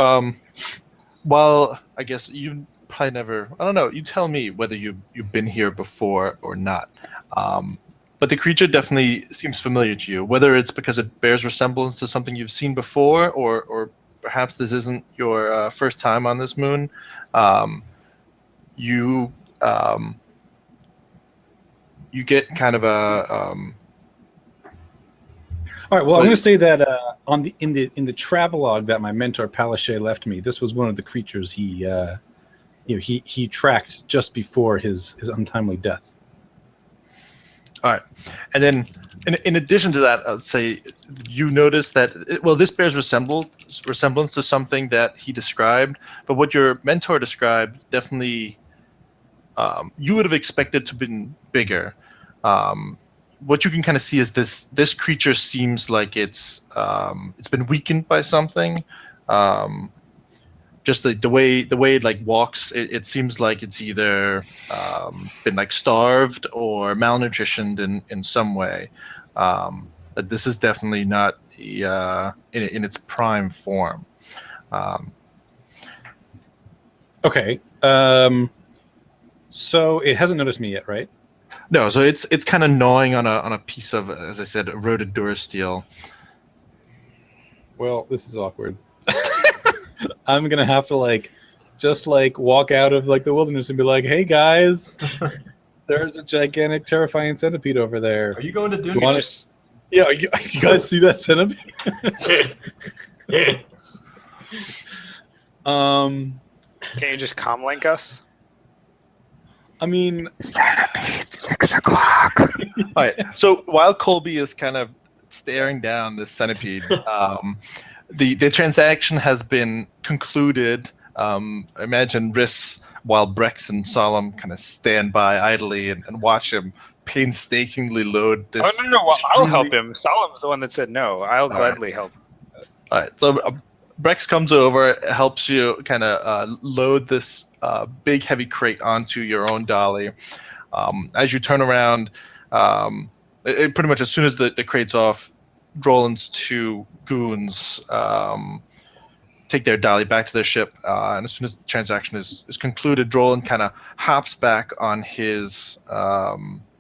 while I guess you probably never, I don't know. You tell me whether you've been here before or not. But the creature definitely seems familiar to you, whether it's because it bears resemblance to something you've seen before, or perhaps this isn't your first time on this moon. You get kind of a All right. Well, I'm going to say that in the travelogue that my mentor Palaszczuk left me, this was one of the creatures he tracked just before his untimely death. All right, and then in addition to that, I'd say you notice that this bears resemblance to something that he described, but what your mentor described definitely you would have expected to have been bigger. What you can kind of see is this creature seems like it's been weakened by something. Just the way it like walks, it seems like it's either been like starved or malnutritioned in some way. This is definitely not in its prime form. Okay. So it hasn't noticed me yet, right? No, so it's kind of gnawing on a piece of, as I said, eroded durasteel. Well, this is awkward. I'm gonna have to just walk out of the wilderness and be like, "Hey guys, There's a gigantic, terrifying centipede over there. Are you going to do You want it? Yeah, you guys see that centipede? Can you just comlink us? I mean, Centipede, 6 o'clock. All right. So while Colby is kind of staring down this centipede, the transaction has been concluded. Imagine Riss, while Brex and Solemn kind of stand by idly and watch him painstakingly load this. Oh, no. Well, I'll help extremely- him. Solemn's the one that said no. I'll gladly help. All right. So Brex comes over, helps you kind of load this big heavy crate onto your own dolly. As you turn around, pretty much as soon as the crate's off, Droland's two goons take their dolly back to their ship, and as soon as the transaction is concluded, Droland kind of hops back on his the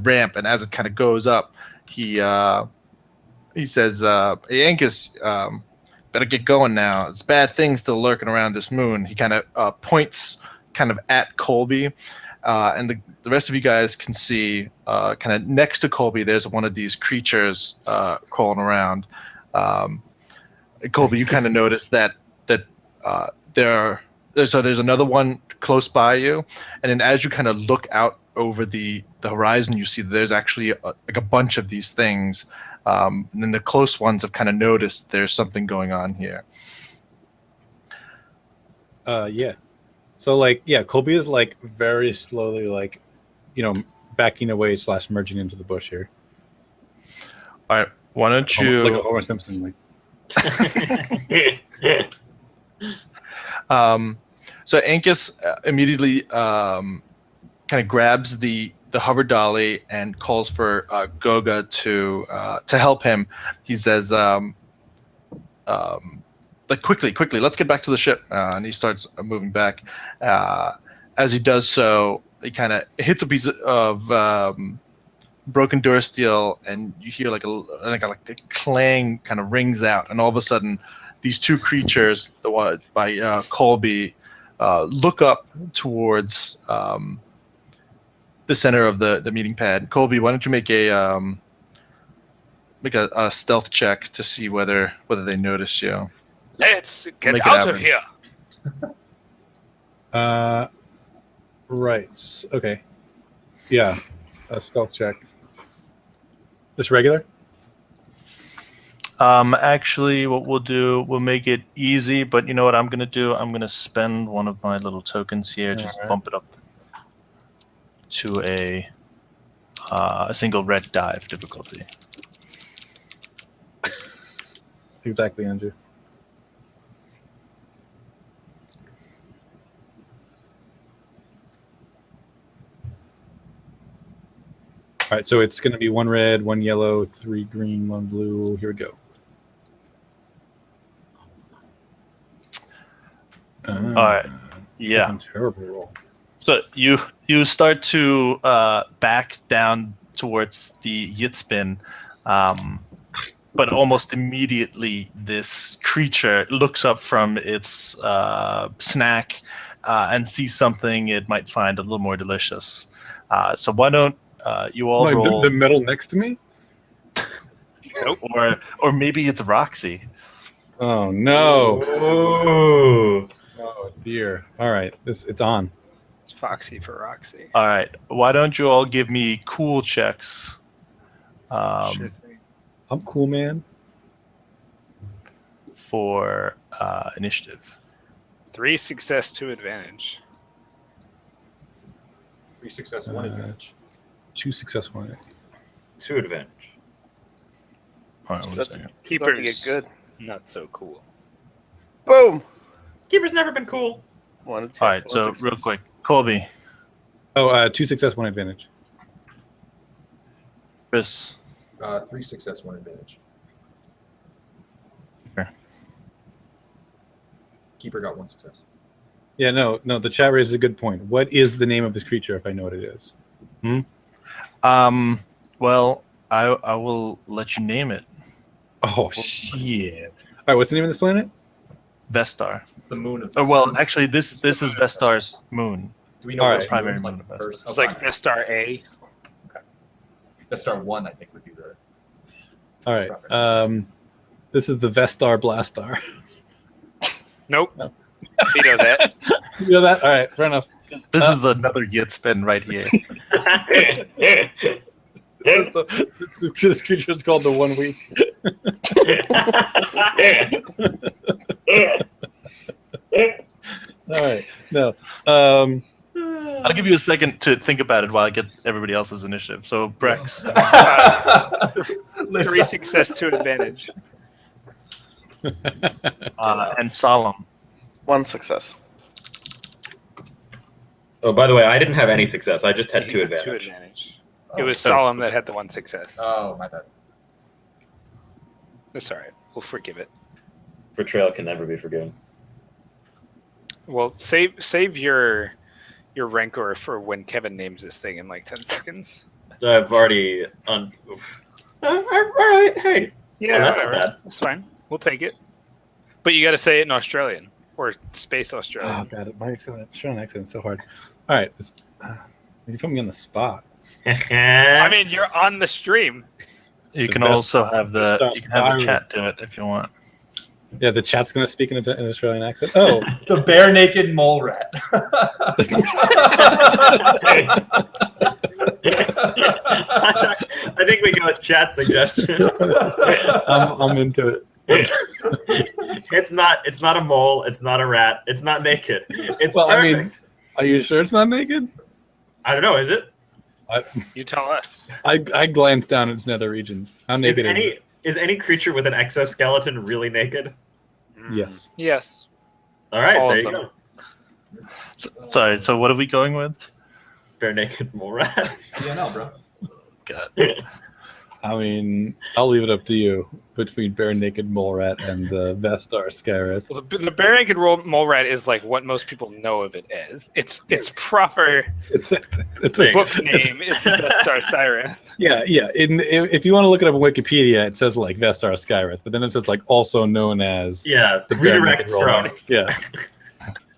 ramp, and as it kind of goes up, he says, "Hey, Angus, better get going now. It's bad things still lurking around this moon." He kind of points kind of at Colby, and the rest of you guys can see kind of next to Colby, there's one of these creatures crawling around. Colby, you kind of notice that there's another one close by you, and then as you kind of look out over the horizon, you see that there's actually like a bunch of these things. And then the close ones have kind of noticed there's something going on here. yeah. So, Colby is, very slowly, backing away / merging into the bush here. All right, why don't you... Like a Homer Simpson, So Angus immediately kind of grabs the hover dolly and calls for Goga to help him. He says, quickly, let's get back to the ship. And he starts moving back. As he does so, he kind of hits a piece of broken durasteel, and you hear like a clang kind of rings out, and all of a sudden, these two creatures, the one by Colby, look up towards the center of the meeting pad. Colby, why don't you make a stealth check to see whether they notice you? Let's get Make it out of average. here. Right. Okay. Yeah. A stealth check. Just regular? Actually, what we'll do, we'll make it easy, but you know what I'm going to do? I'm going to spend one of my little tokens here, just Alright. bump it up to a single red dive difficulty. Exactly, Andrew. All right, so it's going to be 1 red, 1 yellow, 3 green, 1 blue. Here we go. All right. Yeah. fucking terrible roll. So you start to back down towards the Yitzbin, but almost immediately this creature looks up from its snack and sees something it might find a little more delicious. So why don't you all Like roll, the metal next to me? or maybe it's Roxy. Oh no! Ooh. Oh dear! All right, it's on. It's Foxy for Roxy. All right, why don't you all give me cool checks? Sure thing. I'm cool, man. For initiative. 3 success, 2 advantage. 3 success, 1 advantage. 2 success, 1. 2 advantage. All right, one That's- second. About to Keeper's get good. not so cool. Boom. Keeper's never been cool. One. All right, so real quick, Colby, Oh, 2 success, 1 advantage. Chris, 3 success, 1 advantage. Okay. Keeper got 1 success. Yeah, no. The chat raises a good point. What is the name of this creature? If I know what it is. well, I will let you name it. Oh shit! All right, what's the name of this planet? Vestar. It's the moon of. Oh well, actually, this is Vestar's moon. Do we know All which right. Primary moon? moon of Like Vestar. first. It's like Vestar A. Vestar 1, I think, would be the. All right. This is the Vestar Blastar. Nope. No. You know that. You know that? All right. Fair enough. This is another Yitspin right here. This creature is called the 1 week. All right. No. I'll give you a second to think about it while I get everybody else's initiative. So Brex, 3 success, 2 advantage. and Solemn. 1 success. Oh, by the way, I didn't have any success. I just had 2 2 advantage. advantage. It was Solemn that had the 1 success. Oh, my bad. That's all right. We'll forgive it. Betrayal can never be forgiven. Well, save your rancor for when Kevin names this thing in like 10 seconds. I've already. All right. Hey. Yeah, that's not whatever. bad. That's fine. We'll take it. But you got to say it in Australian or space Oh Australian. god, my Australian accent is so hard. All right. You put me on the spot. I mean, you're on the stream. You The can best- also have the Vestar chat do it if you want. Yeah, the chat's gonna speak in an Australian accent. Oh, The bare naked mole rat. I think we go with chat suggestion. I'm into it. It's not a mole. It's not a rat. It's not naked. It's Well, I perfect. mean, are you sure it's not naked? I don't know. Is it? You tell us. I glanced down at its nether regions. How Is naked is it? is any creature with an exoskeleton really naked? Yes. Yes. All right, All there of you them. go. Sorry. So what are we going with? Bare naked mole rat. Yeah, no, bro. God. I mean, I'll leave it up to you between bare naked mole rat and the Vestar Skyreth. Well, the bare naked mole rat is like what most people know of it as. Its proper It's a book name is Vestar Siren. Yeah. If you want to look it up on Wikipedia, it says like Vestar Skyreth, but then it says like also known as Yeah, the bare redirects naked mole rat. from.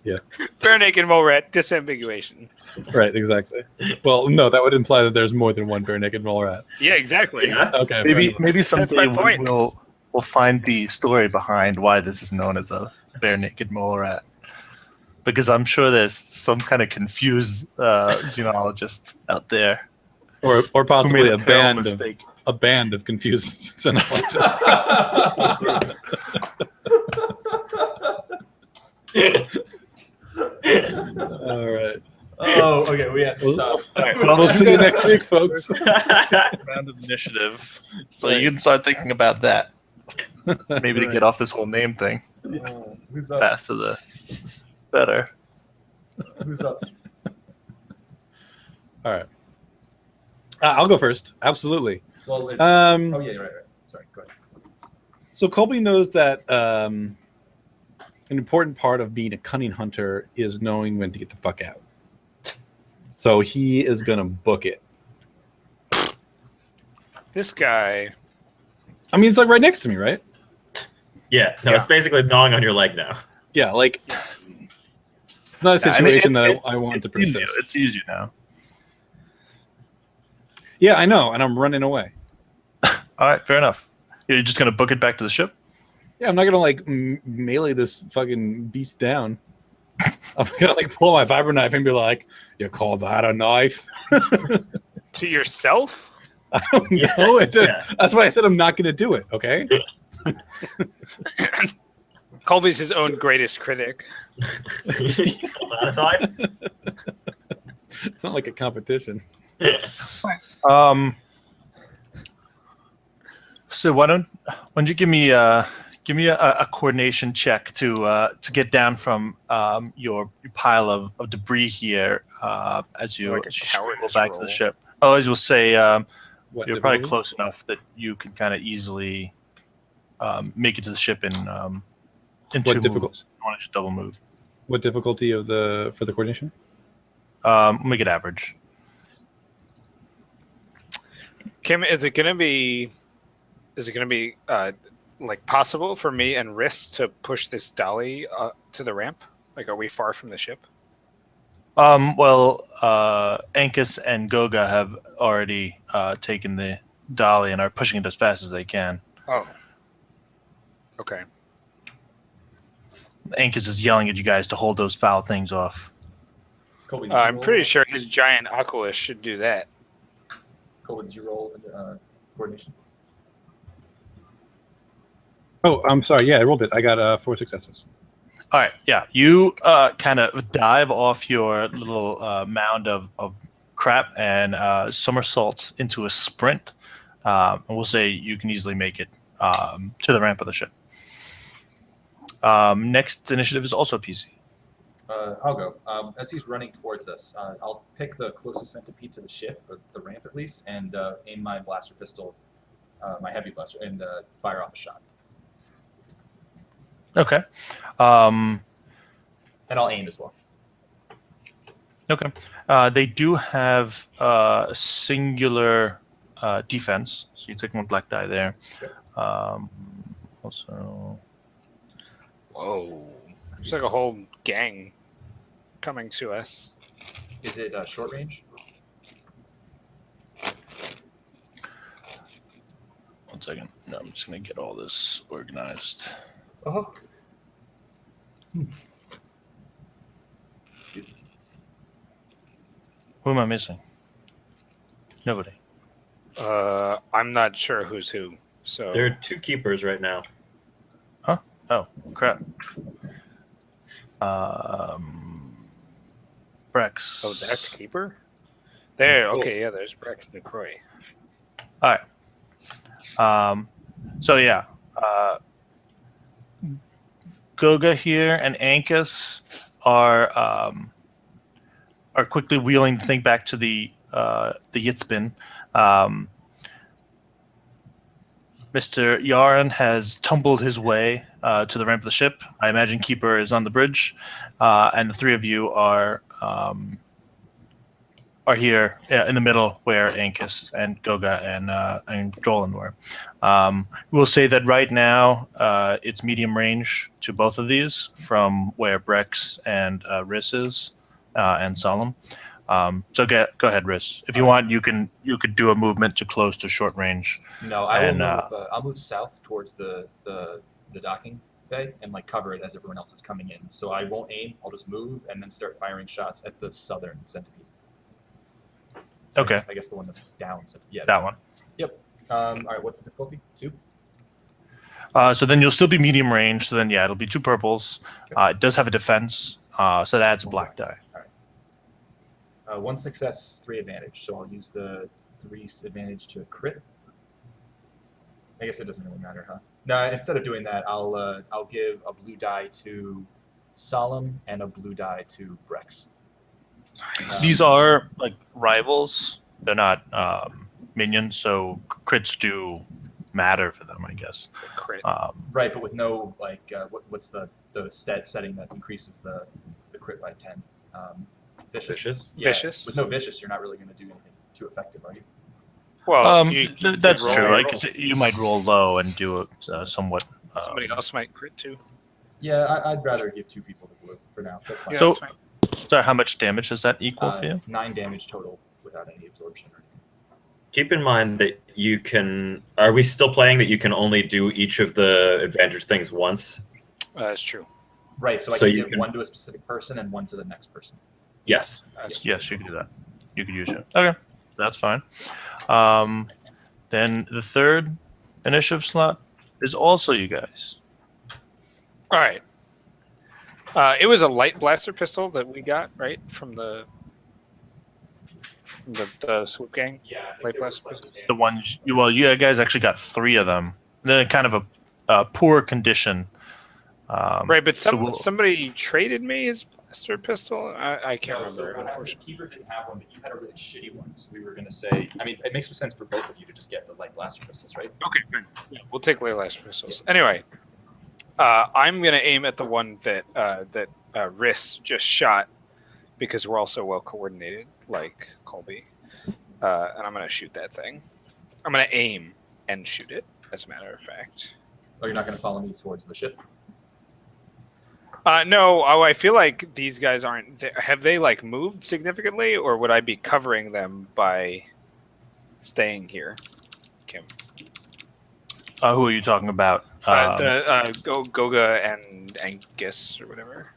Yeah. Bare naked mole rat disambiguation. Right. Exactly. Well, no, that would imply that there's more than one bare naked mole rat. Yeah, exactly. Yeah. Okay. Maybe someday my point. we'll find the story behind why this is known as a bare naked mole rat. Because I'm sure there's some kind of confused xenologist out there or who possibly made a a terrible band of mistake. confused xenologists. All right. Oh, okay. We have to stop. All right, We'll see you next week, folks. round of initiative. So you can start thinking about that. Maybe to get off this whole name thing. Who's up? Faster the better. Who's up? All right. I'll go first. Absolutely. Well, it's, Um, oh yeah, right. Sorry, go ahead. So Colby knows that an important part of being a cunning hunter is knowing when to get the fuck out. So he is gonna book it. This guy. I mean, it's like right next to me, right? Yeah, no, it's basically gnawing on your leg now. Yeah, like it's not a Yeah, I mean, situation that it's- I want to it's easier. persist. It's easier now. Yeah, I know, and I'm running away. All right, fair enough. You're just gonna book it back to the ship. Yeah, I'm not gonna like melee this fucking beast down. I'm gonna like pull my vibro knife and be like, "You call that a knife?" To yourself? I don't Yes, know. yeah. That's why I said I'm not gonna do it. Okay. Colby's his own greatest critic. It's not like a competition. So why don't you give me a coordination check to get down from your pile of debris here as you Like a scramble cowardice back to the roll. ship. Otherwise, we'll say What you're probably difficulty? close enough that you can kind of easily make it to the ship in What 2 difficult- moves. One should double move. What difficulty for the coordination? We'll make it average. Kim, is it gonna be like possible for me and Riss to push this dolly to the ramp? Like, are we far from the ship? Well, Ankus and Goga have already taken the dolly and are pushing it as fast as they can. Oh. Okay. Ankus is yelling at you guys to hold those foul things off. Colby, did you I'm roll, pretty sure his giant Aquilus should do that. Colby, did you roll coordination? Oh, I'm sorry. Yeah, I rolled it. I got 4 successes. All right, yeah. You kind of dive off your little mound of crap and somersault into a sprint. And we'll say you can easily make it to the ramp of the ship. Next initiative is also PC. I'll go. As he's running towards us, I'll pick the closest centipede to the ship, or the ramp at least, and aim my blaster pistol, my heavy blaster, and fire off a shot. Okay. And I'll aim as well. Okay. They do have singular defense, so you take 1 black die there. Okay. Also, Whoa. There's like a whole gang coming to us. Is it short range? 1 second. No, I'm just gonna get all this organized. Uh-huh. Excuse me. Who am I missing? Nobody. I'm not sure who's who. So There are 2 keepers right now. Oh, crap. Brex. Oh, that's Keeper? There, Cool. okay, yeah, there's Brex and Croy. All right. So yeah, Goga here and Ankus are quickly wheeling the thing back to the Yitzbin. Mr. Yaron has tumbled his way to the ramp of the ship. I imagine Keeper is on the bridge, and the 3 of you are here in the middle where Ankus and Goga and Drolan were. We'll say that right now it's medium range to both of these from where Brex and Riss is and Solemn. So go ahead, Riss. If you want, you could do a movement to close to short range. No, I will And, move. I'll move south towards the docking bay and like cover it as everyone else is coming in. So I won't aim. I'll just move and then start firing shots at the southern centipede. Okay, I guess the one that's down. Yeah. that one. Yep. All right. What's the difficulty? 2. So then you'll still be medium range. So then yeah, it'll be 2 purples. It does have a defense, so that adds a black die. 1 success, 3 advantage. So I'll use the 3 advantage to a crit. I guess it doesn't really matter, huh? No, instead of doing that, I'll give a blue die to Solemn and a blue die to Brex. These are like rivals. They're not minions, so crits do matter for them, I guess. Crit. Right, but with no like, what's the stat setting that increases the crit by 10? Vicious. Vicious? Yeah, Vicious? With no vicious, you're not really going to do anything too effective, are you? Well, That's roll true. a Right? roll. 'Cause you might roll low and do it somewhat. Somebody else might crit too. Yeah, I'd rather give 2 people the blue for now. That's fine. Yeah, So- that's fine. Sorry, how much damage does that equal for you? 9 damage total without any absorption or anything. Keep in mind that you can. Are we still playing that you can only do each of the advantage things once? That's true. Right, so I So can you give can- 1 to a specific person and 1 to the next person. Yes. Yes, you can do that. You could use it. Okay, that's fine. Then the 3rd initiative slot is also you guys. All right. It was a light blaster pistol that we got, right? From the swoop gang. Yeah. Light blaster pistol. The ones you guys actually got 3 of them. They're kind of a poor condition. Right, but so we'll- somebody traded me his blaster pistol. I can't remember, unfortunately. Keeper didn't have one, but you had a really shitty one, so we were going to say, I mean, it makes sense for both of you to just get the light blaster pistols, right? Okay, fine. Yeah, we'll take light blaster pistols. Anyway, I'm gonna aim at the one that Riss just shot because we're all so well coordinated, like Colby. And I'm gonna shoot that thing. I'm gonna aim and shoot it, as a matter of fact. Oh, you're not going to follow me towards the ship? No. Oh, I feel like these guys aren't. Have they like moved significantly, or would I be covering them by staying here, Kim? Who are you talking about? Goga and Angus or whatever.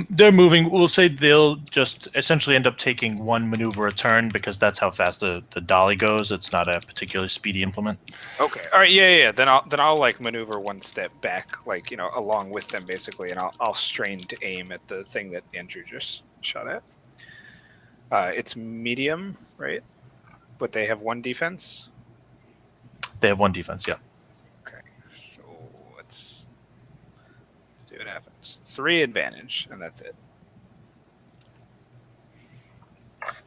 They're moving. We'll say they'll just essentially end up taking one maneuver a turn because that's how fast the dolly goes. It's not a particularly speedy implement. Okay. All right. Yeah. Then I'll like maneuver one step back, like along with them basically, and I'll strain to aim at the thing that Andrew just shot at. It's medium, right? But they have one defense. They have one defense. Yeah. Okay. So let's see what happens. 3 advantage, and that's it.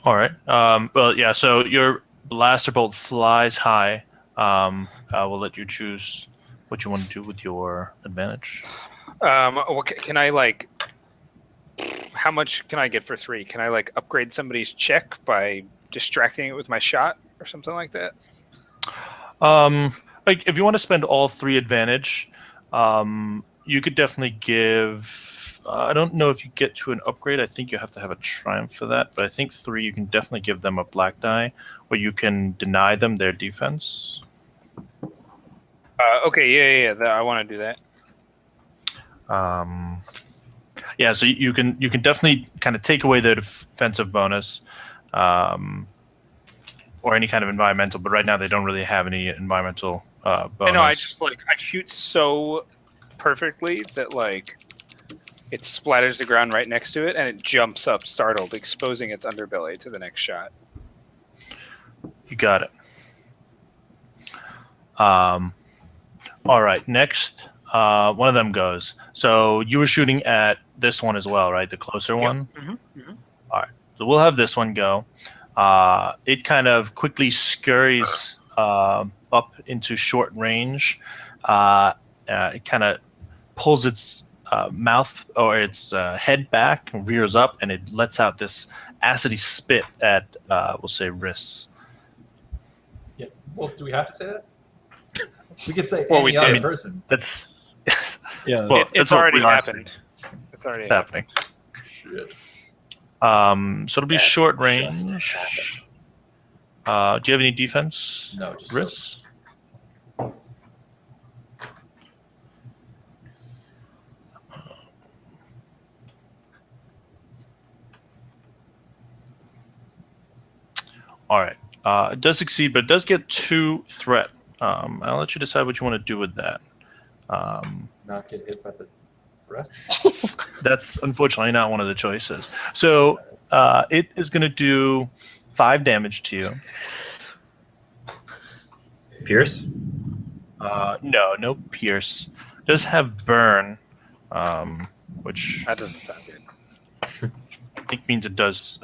All right. Well, yeah. So your blaster bolt flies high. We'll let you choose what you want to do with your advantage. Can I like? How much can I get for 3? Can I like upgrade somebody's check by distracting it with my shot or something like that? Like if you want to spend all 3 advantage, you could definitely give. I don't know if you get to an upgrade. I think you have to have a triumph for that. But I think 3, you can definitely give them a black die, where you can deny them their defense. Okay, yeah. I want to do that. Yeah, so you can definitely kind of take away their defensive bonus, or any kind of environmental. But right now they don't really have any environmental bonus. I know. I just I shoot so perfectly that like it splatters the ground right next to it, and it jumps up, startled, exposing its underbelly to the next shot. You got it. All right, next, one of them goes. So you were shooting at this one as well, right? The closer one? Mm-hmm. All right, so we'll have this one go. It kind of quickly scurries up into short range. It kind of pulls its mouth or its head back and rears up, and it lets out this acidy spit at, we'll say, Riss. Yeah. Well, do we have to say that? We could say Well, any we other did. person. That's Yeah. well, It's that's what already we are happened. It's already happened. happening. Shit. So it'll be short Just range. happened. Do you have any defense, No, just Riss? All right. It does succeed, but it does get 2 threat. I'll let you decide what you want to do with that. not get hit by the breath. That's unfortunately not one of the choices. So it is going to do 5 damage to you. Pierce? No pierce. It does have burn, which That doesn't sound good. I think means it does.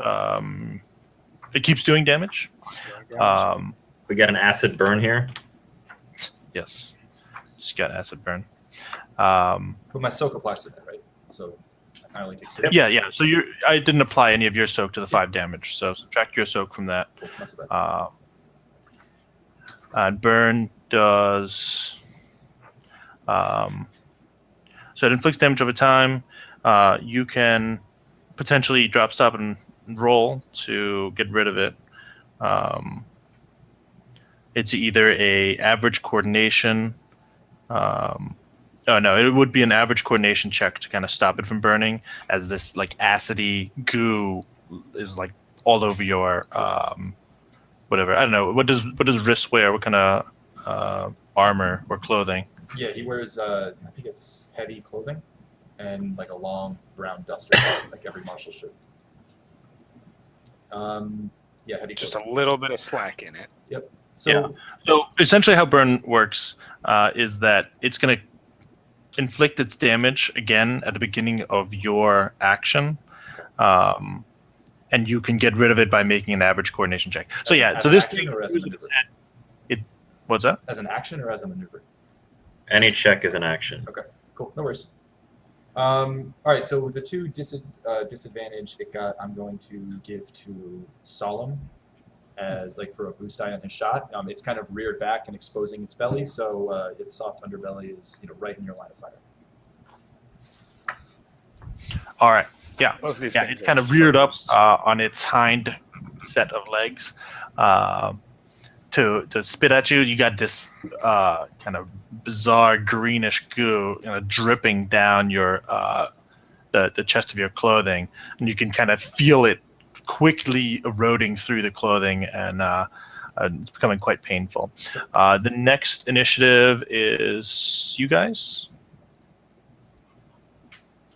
It keeps doing damage. We got an acid burn here. Yes, it's got acid burn. But my soak applies to that, right? So I only take 2. Yeah. So I didn't apply any of your soak to the 5 damage. So subtract your soak from that. Cool. Not so bad. And burn does. So it inflicts damage over time. You can potentially drop, stop, and roll to get rid of it. It's either a average coordination. Oh no, it would be an average coordination check to kind of stop it from burning, as this like acidy goo is like all over your whatever. I don't know. What does Riss wear? What kind of armor or clothing? Yeah, he wears I think it's heavy clothing and like a long brown duster, like every marshal should. Yeah, heavy Just clothing. a little bit of slack in it. Yep. So Yeah. So essentially, how burn works is that it's going to inflict its damage again at the beginning of your action, and you can get rid of it by making an average coordination check. So As- yeah, as so an this action thing or as a uses maneuver? its what's that? as an action or as a maneuver? Any check is an action. Cool, no worries. All right, so the 2 disadvantage it got, I'm going to give to Solemn. as like for a boost die on his shot. It's kind of reared back and exposing its belly, so its soft underbelly is right in your line of fire. All right. Yeah. Both of these Yeah. things It's are kind of reared up exposed. on its hind set of legs to spit at you. You got this kind of bizarre greenish goo dripping down your the chest of your clothing, and you can kind of feel it quickly eroding through the clothing, and it's becoming quite painful. The next initiative is you guys.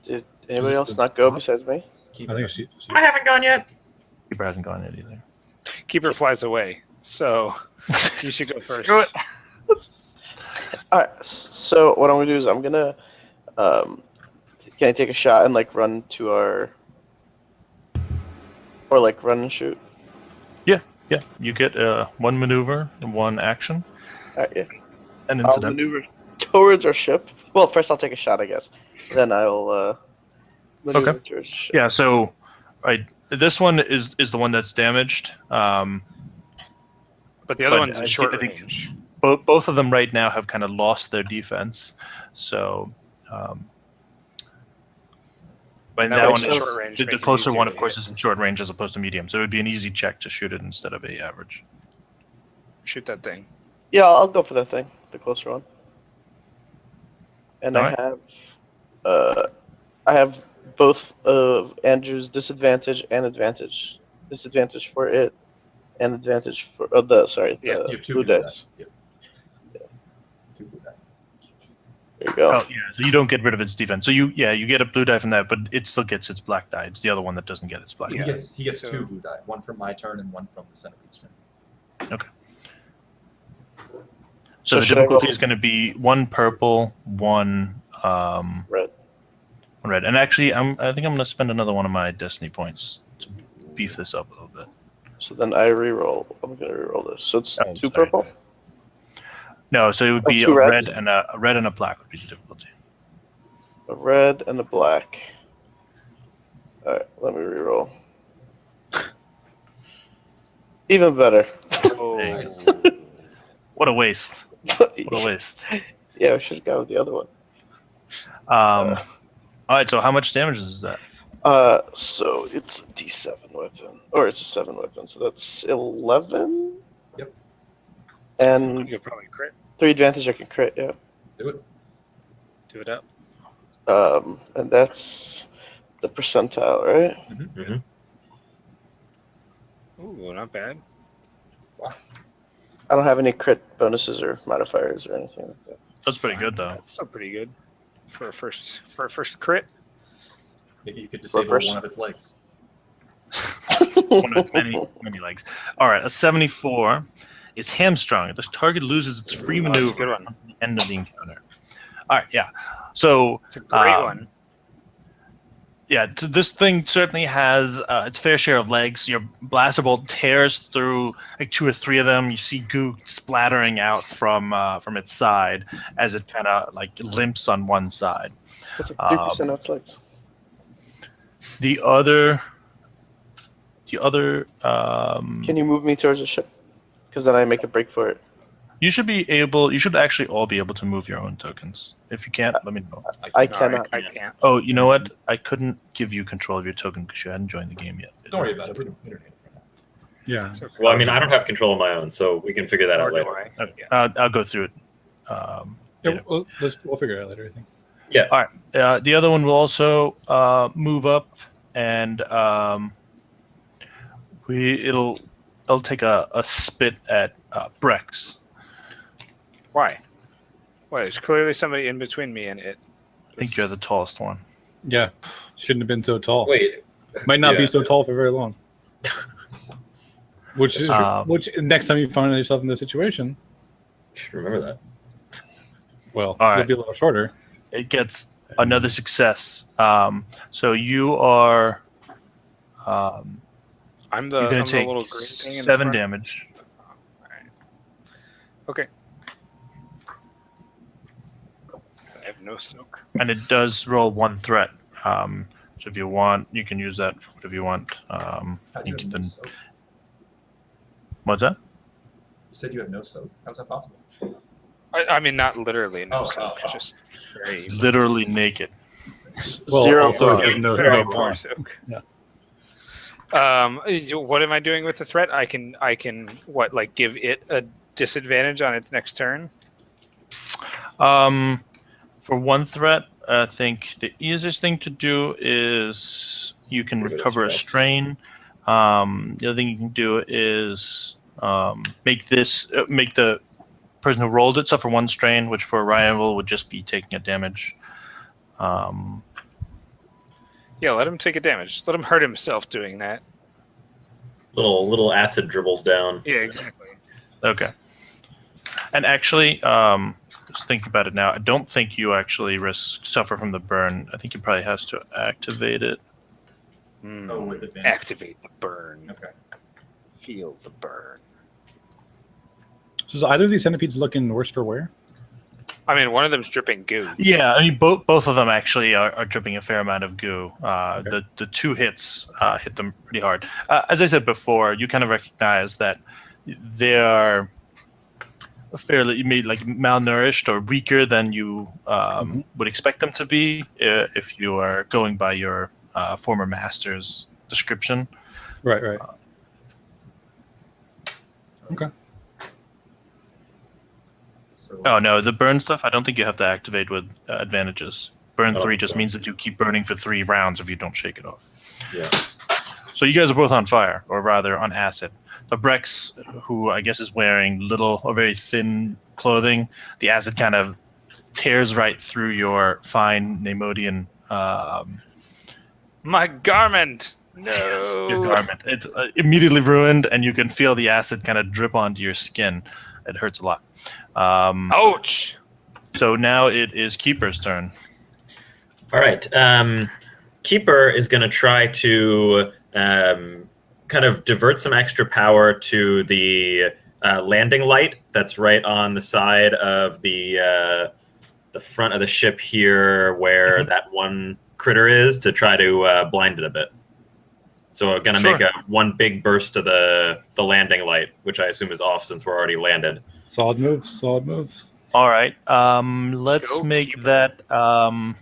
Did anybody else not go besides me? I think she I haven't gone yet. Keeper hasn't gone yet either. Keeper flies away, so you should go first. Screw it. All right. So what I'm gonna do is I'm gonna can I take a shot and like run to our or like run and shoot? Yeah, you get one maneuver and one action. All right, yeah. An I'll incident. maneuver towards our ship. Well, first I'll take a shot, I guess. Then I'll maneuver towards the ship. Yeah, so right, this one is the one that's damaged. But the other But one's I in think- short I think- range. Both of them right now have kind of lost their defense. So, but That that one's one in is short range, the make it closer easier one, to of course, hit. is in short range as opposed to medium. So it would be an easy check to shoot it instead of a average. Shoot that thing. Yeah, I'll go for that thing, the closer one. And All right. I have both of Andrew's disadvantage and advantage. Disadvantage for it, and advantage for the Yeah, the You have two blue blue dice. die. Yep. Two blue die. There you go. Oh yeah, so you don't get rid of its defense. So you get a blue die from that, but it still gets its black die. It's the other one that doesn't get its black. He die. gets so- two blue die, one from my turn and one from the centipede's turn. So the should I difficulty roll- is going to be one purple, one Red. one red. And actually, I think I'm going to spend another one of my destiny points to beef this up a little bit. So then I re-roll. I'm gonna re-roll this. So it's Oh, two sorry. purple. No, so it would Oh, be two a reds? red and a black would be the difficulty. A red and a black. All right, let me re-roll. Even better. Oh, Nice. What a waste! What a waste. Yeah, we should have gone with the other one. All right, so how much damage is that? So it's a D7 weapon, or it's a 7 weapon. So that's 11. Yep. And you could probably crit. 3 advantage. I can crit. Yeah. Do it. Do it up. And that's the percentile, right? Mm-hmm. Ooh, not bad. I don't have any crit bonuses or modifiers or anything like that. That's pretty good though. That's still pretty good for a first crit. Maybe you could disable first- one of its legs. One of its many legs. All right, a 74 is hamstrung. The target loses its free Ooh, that's a maneuver good one. at the end of the encounter. All right, yeah. So It's a great Um, one. yeah, this thing certainly has its fair share of legs. Your blaster bolt tears through like 2 or 3 of them. You see goo splattering out from its side as it kind of like limps on one side. That's like 3% of its legs. The other Can you move me towards the ship? Because then I make a break for it. you should actually all be able to move your own tokens. If you can't, let me know. I No, cannot. I can't. Oh, you know what? I couldn't give you control of your token because you hadn't joined the game yet. Don't worry about it. We don't need it right now. Yeah. It's okay. Well, I mean, I don't have control of my own, so we can figure that out Nor do later. I. Okay, I'll go through it. Yeah, we'll figure it out later, I think. The other one will also move up, and it'll take a spit at Brex. Why? Why? There's clearly somebody in between me and it. I think you're the tallest one. Yeah. Shouldn't have been so tall. Wait, Might not be yeah. so tall for very long. Which is Um, which next time you find yourself in this situation, should remember that. well, All you'll right. be a little shorter. It gets another success. So you are I'm you're going I'm to the take little green thing in the 7 front. damage. Okay. I have no soak. And it does roll 1 threat. So if you want, you can use that for whatever you want. How do you You can have then- soak? What's that? You said you have no soap. How is that possible? I mean, not literally no Oh, soap. oh. Just very, Literally naked. Well, Zero also bra. there's no very bra. poor soak. Yeah. What am I doing with the threat? I can what, like, give it a disadvantage on its next turn? For one threat, I think the easiest thing to do is you can Get rid of recover a stress. strain. The other thing you can do is make the person who rolled it suffer one strain, which for a rival would just be taking a damage. Yeah, let him take a damage. Let him hurt himself doing that. Little acid dribbles down. Yeah, exactly. Okay. And actually, just think about it now. I don't think you actually suffer from the burn. I think he probably has to activate it. Oh, with advantage. Activate the burn. Okay. Feel the burn. So is either of these centipedes looking worse for wear? I mean, one of them's dripping goo. Yeah, I mean both of them actually are dripping a fair amount of goo. Okay. The two hits hit them pretty hard. As I said before, you kind of recognize that they are fairly malnourished or weaker than you would expect them to be if you are going by your former master's description. Right. Okay. So, Oh no, the burn stuff I don't think you have to activate with advantages. Burn I don't 3 think just so. means that you keep burning for 3 rounds if you don't shake it off. Yeah. So you guys are both on fire, or rather on acid. The Brex, who I guess is wearing little or very thin clothing, the acid kind of tears right through your fine Nemodian My garment! No! yes, your garment. It's immediately ruined, and you can feel the acid kind of drip onto your skin. It hurts a lot. Ouch! So now it is Keeper's turn. All right. Keeper is going to try to kind of divert some extra power to the landing light that's right on the side of the front of the ship here, where that one critter is, to try to blind it a bit. So we're going to Sure. make one big burst to the landing light, which I assume is off since we're already landed. Solid moves. All right. Let's Go make Keeper. that.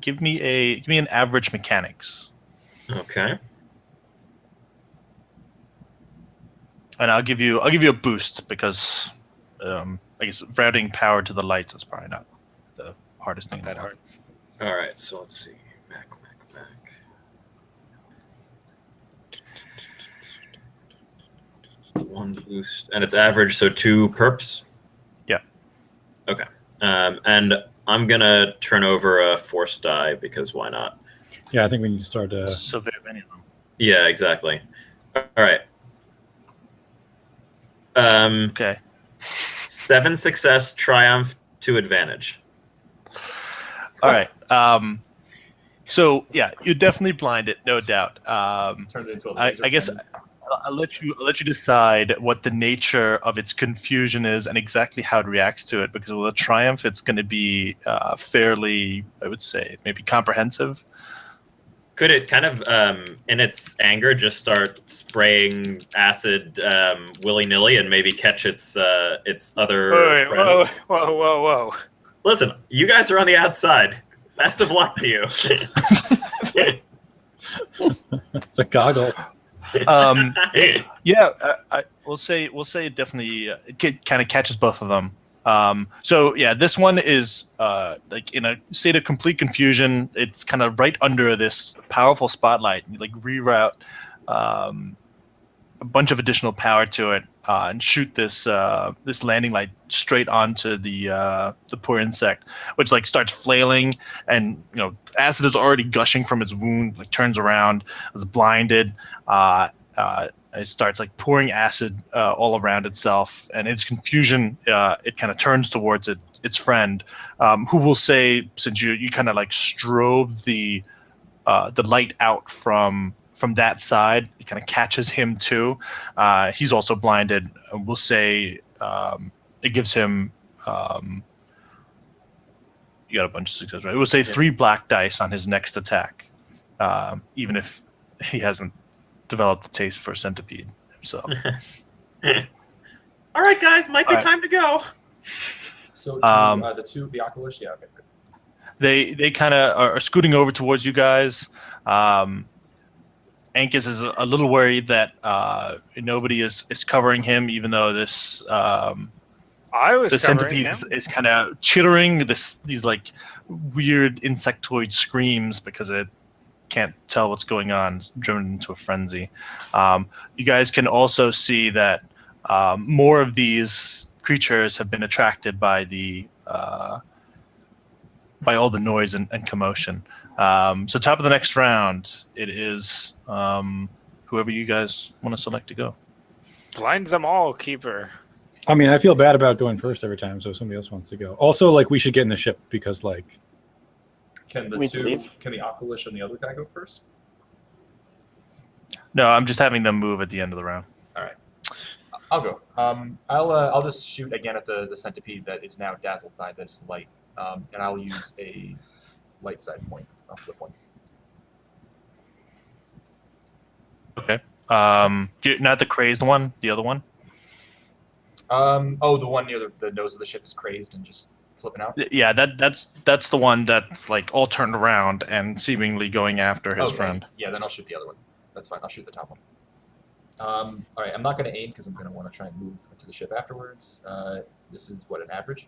Give me an average mechanics, Okay. and I'll give you a boost because I guess routing power to the lights is probably not the hardest thing. Not that hard. All right. So let's see. Back. One boost, and it's average, so 2 perps. Yeah. Okay. And I'm gonna turn over a force die because why not? Yeah, I think we need to start. So very many of them. Yeah, exactly. All right. Okay. 7 success, triumph, 2 advantage. All right. So yeah, you definitely blind it, no doubt. turned it into a I laser guess cannon. I'll let you decide what the nature of its confusion is and exactly how it reacts to it. Because with a triumph, it's going to be fairly, I would say, maybe comprehensive. Could it kind of, in its anger, just start spraying acid willy-nilly and maybe catch its other Whoa, friend? whoa. Listen, you guys are on the outside. Best of luck to you. the goggles. Yeah, we'll say it definitely kind of catches both of them. So yeah, this one is like in a state of complete confusion. It's kind of right under this powerful spotlight. You like reroute a bunch of additional power to it and shoot this landing light straight onto the poor insect, which like starts flailing, and acid is already gushing from its wound. Like turns around, is blinded. It starts like pouring acid all around itself, and its confusion, it kind of turns towards its friend, who will say, since you kind of like strove the light out from that side, it kind of catches him too. He's also blinded. We'll say it gives him. You got a bunch of success, right? We'll say 3 black dice on his next attack, even if he hasn't developed a taste for centipede himself. All right, guys, might be All right. time to go. So the Oculus, yeah, okay, good. They kind of are scooting over towards you guys. Ankus is a little worried that nobody is covering him, even though this I was the covering centipede him. is kind of chittering these like weird insectoid screams because it can't tell what's going on. It's driven into a frenzy. You guys can also see that more of these creatures have been attracted by by all the noise and commotion. So top of the next round, it is whoever you guys want to select to go. Blind them all, keeper. I mean, I feel bad about going first every time, so if somebody else wants to go. Also, like, we should get in the ship because, like, Can We leave? the Oculus and the other guy go first? No, I'm just having them move at the end of the round. I'll go. I'll just shoot again at the centipede that is now dazzled by this light, and I'll use a light side point. I'll flip one. Okay. Not the crazed one, the other one. The one near the nose of the ship is crazed and just flipping out. Yeah, that's the one that's like all turned around and seemingly going after his friend. Yeah, then I'll shoot the other one. That's fine. I'll shoot the top one. All right, I'm not going to aim because I'm going to want to try and move into the ship afterwards. This is what, an average?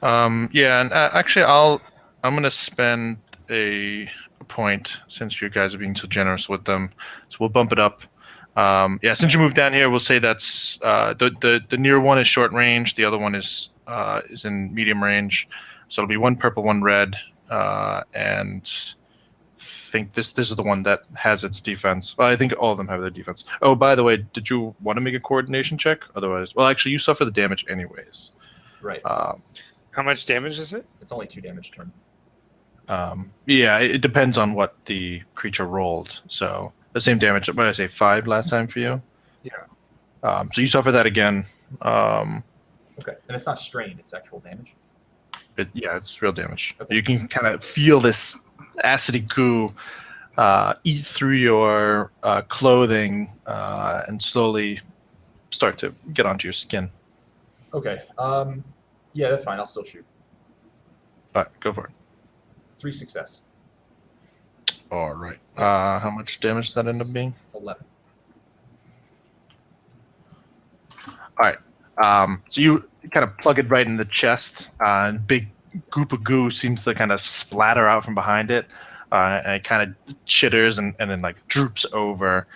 Yeah, and actually, I'm gonna spend a point since you guys are being so generous with them. So we'll bump it up. Yeah, since you moved down here, we'll say that's the near one is short range. The other one is in medium range. So it'll be one purple, one red, and I think this is the one that has its defense. Well, I think all of them have their defense. Oh, by the way, did you want to make a coordination check? Otherwise, well, actually, you suffer the damage anyways. Right. How much damage is it? It's only 2 damage a turn. Yeah, it depends on what the creature rolled. So the same damage. What did I say? 5 last time for you. Yeah. So you suffer that again. Okay, and it's not strain; it's actual damage. It's real damage. Okay. You can kind of feel this acidy goo eat through your clothing and slowly start to get onto your skin. Okay. Yeah, that's fine. I'll still shoot. All right, go for it. 3 success. All right. How much damage does that end up being? 11. All right. So you kind of plug it right in the chest, and big goop of goo seems to kind of splatter out from behind it, and it kind of chitters and then like droops over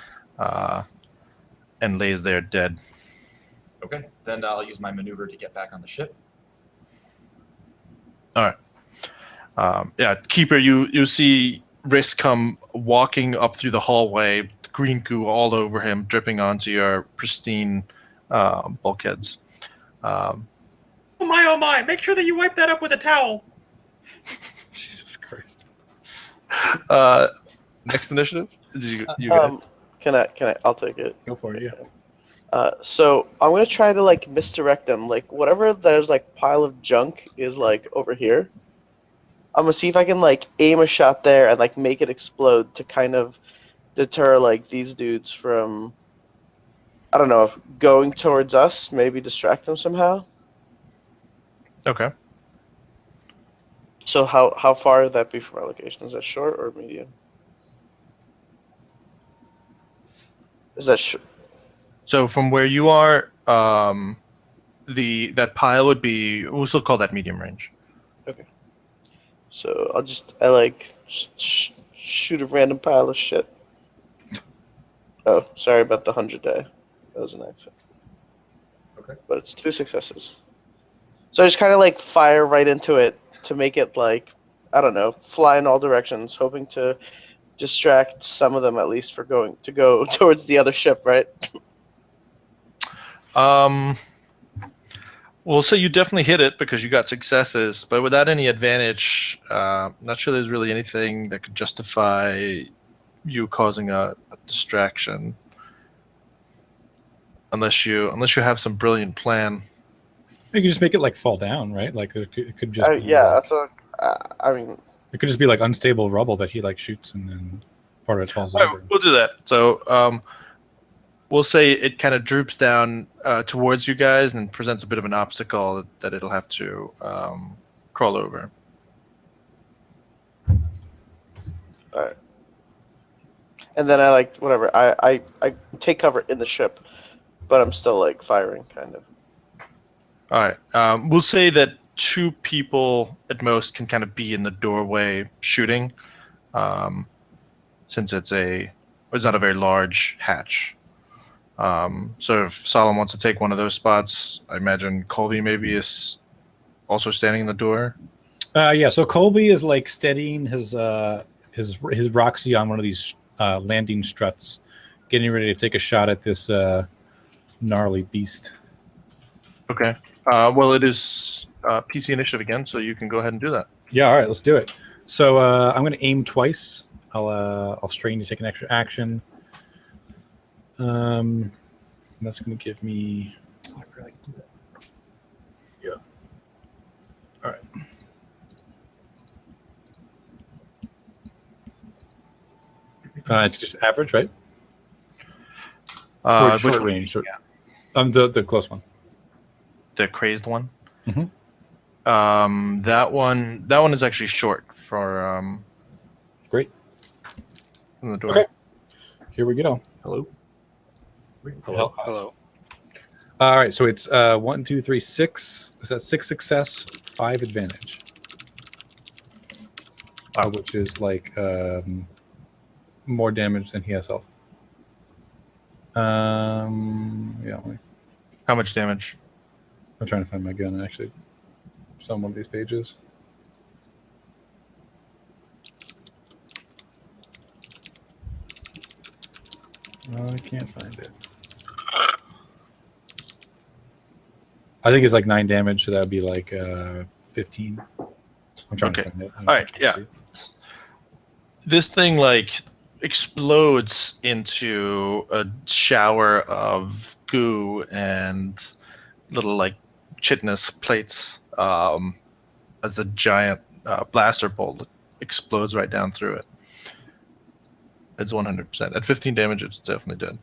and lays there dead. Okay, then I'll use my maneuver to get back on the ship. All right. Yeah, Keeper, you see Riss come walking up through the hallway, green goo all over him, dripping onto your pristine bulkheads. Oh my! Make sure that you wipe that up with a towel. Jesus Christ. Next initiative? You guys? Can I? I'll take it. Go for it, yeah. So I'm gonna try to like misdirect them. Like whatever there's like pile of junk is like over here. I'm gonna see if I can like aim a shot there and like make it explode to kind of deter like these dudes from, I don't know, going towards us. Maybe distract them somehow. Okay. So how far would that be from our location? Is that short or medium? Is that short? So from where you are, that pile would be, we'll still call that medium range. So I like shoot a random pile of shit. Oh, sorry about the 100 die. That was an accident. Okay. But it's 2 successes. So I just kind of like fire right into it to make it like, I don't know, fly in all directions, hoping to distract some of them at least for going to go towards the other ship, right? Well, so you definitely hit it because you got successes, but without any advantage, not sure there's really anything that could justify you causing a distraction, unless you have some brilliant plan. You can just make it like fall down, right? Like it could just be, Yeah, like, that's what I mean. it could just be like unstable rubble that he like shoots and then part of it falls All right, over. we'll do that. So we'll say it kind of droops down towards you guys and presents a bit of an obstacle that it'll have to crawl over. All right. And then I take cover in the ship, but I'm still like firing, kind of. All right. We'll say that 2 people at most can kind of be in the doorway shooting, since it's not a very large hatch. So if Solemn wants to take one of those spots, I imagine Colby maybe is also standing in the door. Yeah. So Colby is like steadying his Roxy on one of these landing struts, getting ready to take a shot at this gnarly beast. Okay. Well, it is PC initiative again, so you can go ahead and do that. Yeah. All right. Let's do it. So I'm going to aim twice. I'll strain to take an extra action. That's going to give me. Oh, I forgot I could do that. All right. It's just average, right? Or Which short one? range. The close one. The crazed one. Mhm. That one is actually short for Great. in the door. Okay. Here we go. Hello. Hello. Hello. All right. So it's 1, 2, 3, 6. Is that 6 success, 5 advantage? Which is like more damage than he has health. Yeah. How much damage? I'm trying to find my gun actually. It's on one of these pages. I can't find it. I think it's like 9 damage, so that would be like 15. I'm trying to find it. All right, yeah. This thing like explodes into a shower of goo and little like chitinous plates as the giant blaster bolt explodes right down through it. It's 100%. At 15 damage, it's definitely dead.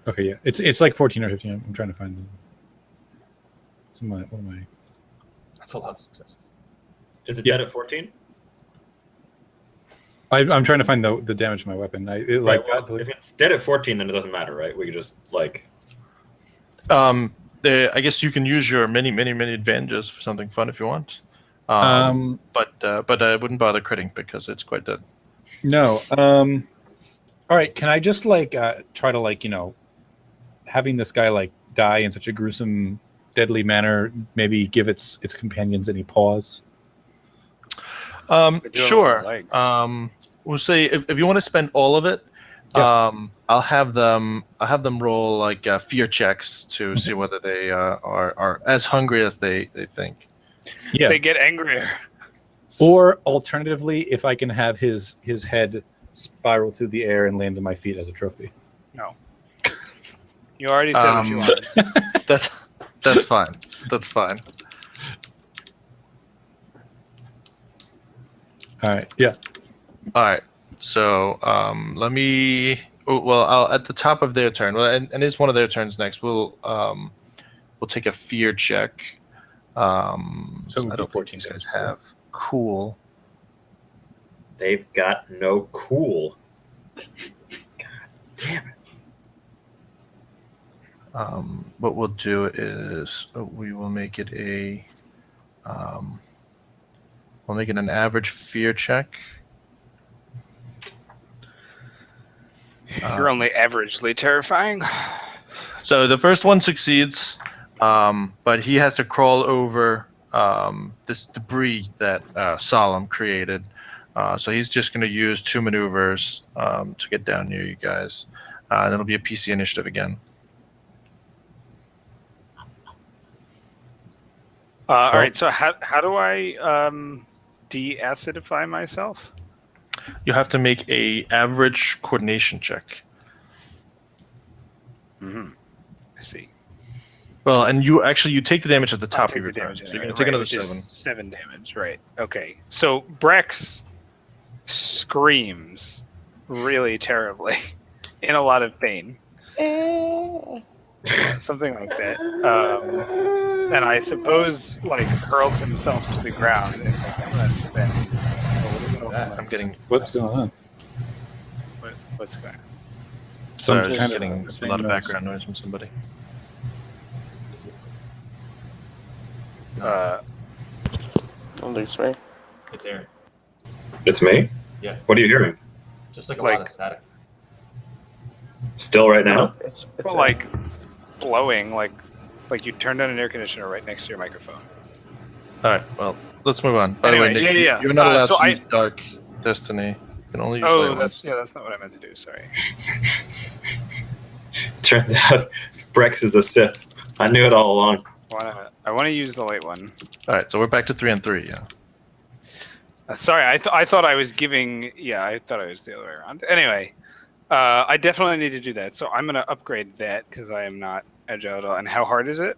Okay, yeah. It's like 14 or 15. I'm trying to find them. What am I? That's a lot of successes. Is it Yeah. dead at 14? I'm trying to find the damage of my weapon. If it's dead at 14, then it doesn't matter, right? We could just like. I guess you can use your many advantages for something fun if you want. But I wouldn't bother critting because it's quite dead. No. All right. Can I just like try to like having this guy like die in such a gruesome, deadly manner? Maybe give its companions any pause. Sure. We'll say if you want to spend all of it, Yeah. I'll have them roll like fear checks to see whether they are as hungry as they think. Yeah. They get angrier. Or alternatively, if I can have his head spiral through the air and land on my feet as a trophy. No. You already said what you wanted. That's fine. That's fine. All right. Yeah. All right. So let me. I'll at the top of their turn. Well, and it's one of their turns next. We'll take a fear check. So I don't think these guys have cool. They've got no cool. God damn it. What we'll do is we will make it a. We'll make it an average fear check. You're only averagely terrifying. So the first one succeeds, but he has to crawl over this debris that Solemn created. So he's just going to use 2 maneuvers to get down near you guys. And it'll be a PC initiative again. All right. So how do I de-acidify myself? You have to make a average coordination check. I see. Well, and you take the damage at the top of Take your the turn. damage So anyway, you're going to take right, another which is 7. 7 damage, right? Okay. So Brex screams really terribly, in a lot of pain. Yeah, something like that. And I suppose like hurls himself to the ground and like, I'm gonna spin. What's that? I'm getting. What's going on? What's going on? Sorry, I Some was kind just of getting a same lot of noise. background noise from somebody. Is it? It's not. I don't think it's me. It's Aaron. It's me? Yeah. What are you hearing? Just like a Like- lot of static. Still right now? It's Well, like blowing, like you turned on an air conditioner right next to your microphone. All right, well, let's move on. By the Anyway, way, Nick, yeah. you're not allowed So to use Dark Destiny. You can only use light ones. that's not what I meant to do. Sorry. Turns out Brex is a Sith. I knew it all along. I want to use the light one. All right, so we're back to 3 and 3. Yeah. Sorry, I thought I was giving. Yeah, I thought I was the other way around. Anyway, I definitely need to do that. So I'm going to upgrade that because I am not agile at all. And how hard is it?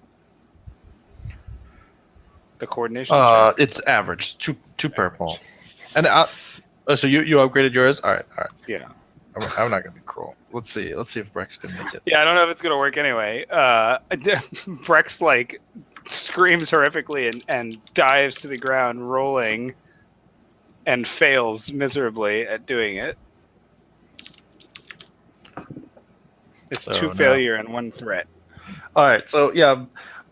The coordination check? It's average. Two purple. And so you upgraded yours. All right. Yeah. I'm not gonna be cruel. Let's see if Brex can make it. Yeah, I don't know if it's gonna work anyway. Brex like screams horrifically and dives to the ground, rolling, and fails miserably at doing it. It's 2 failure and 1 threat. All right, so yeah,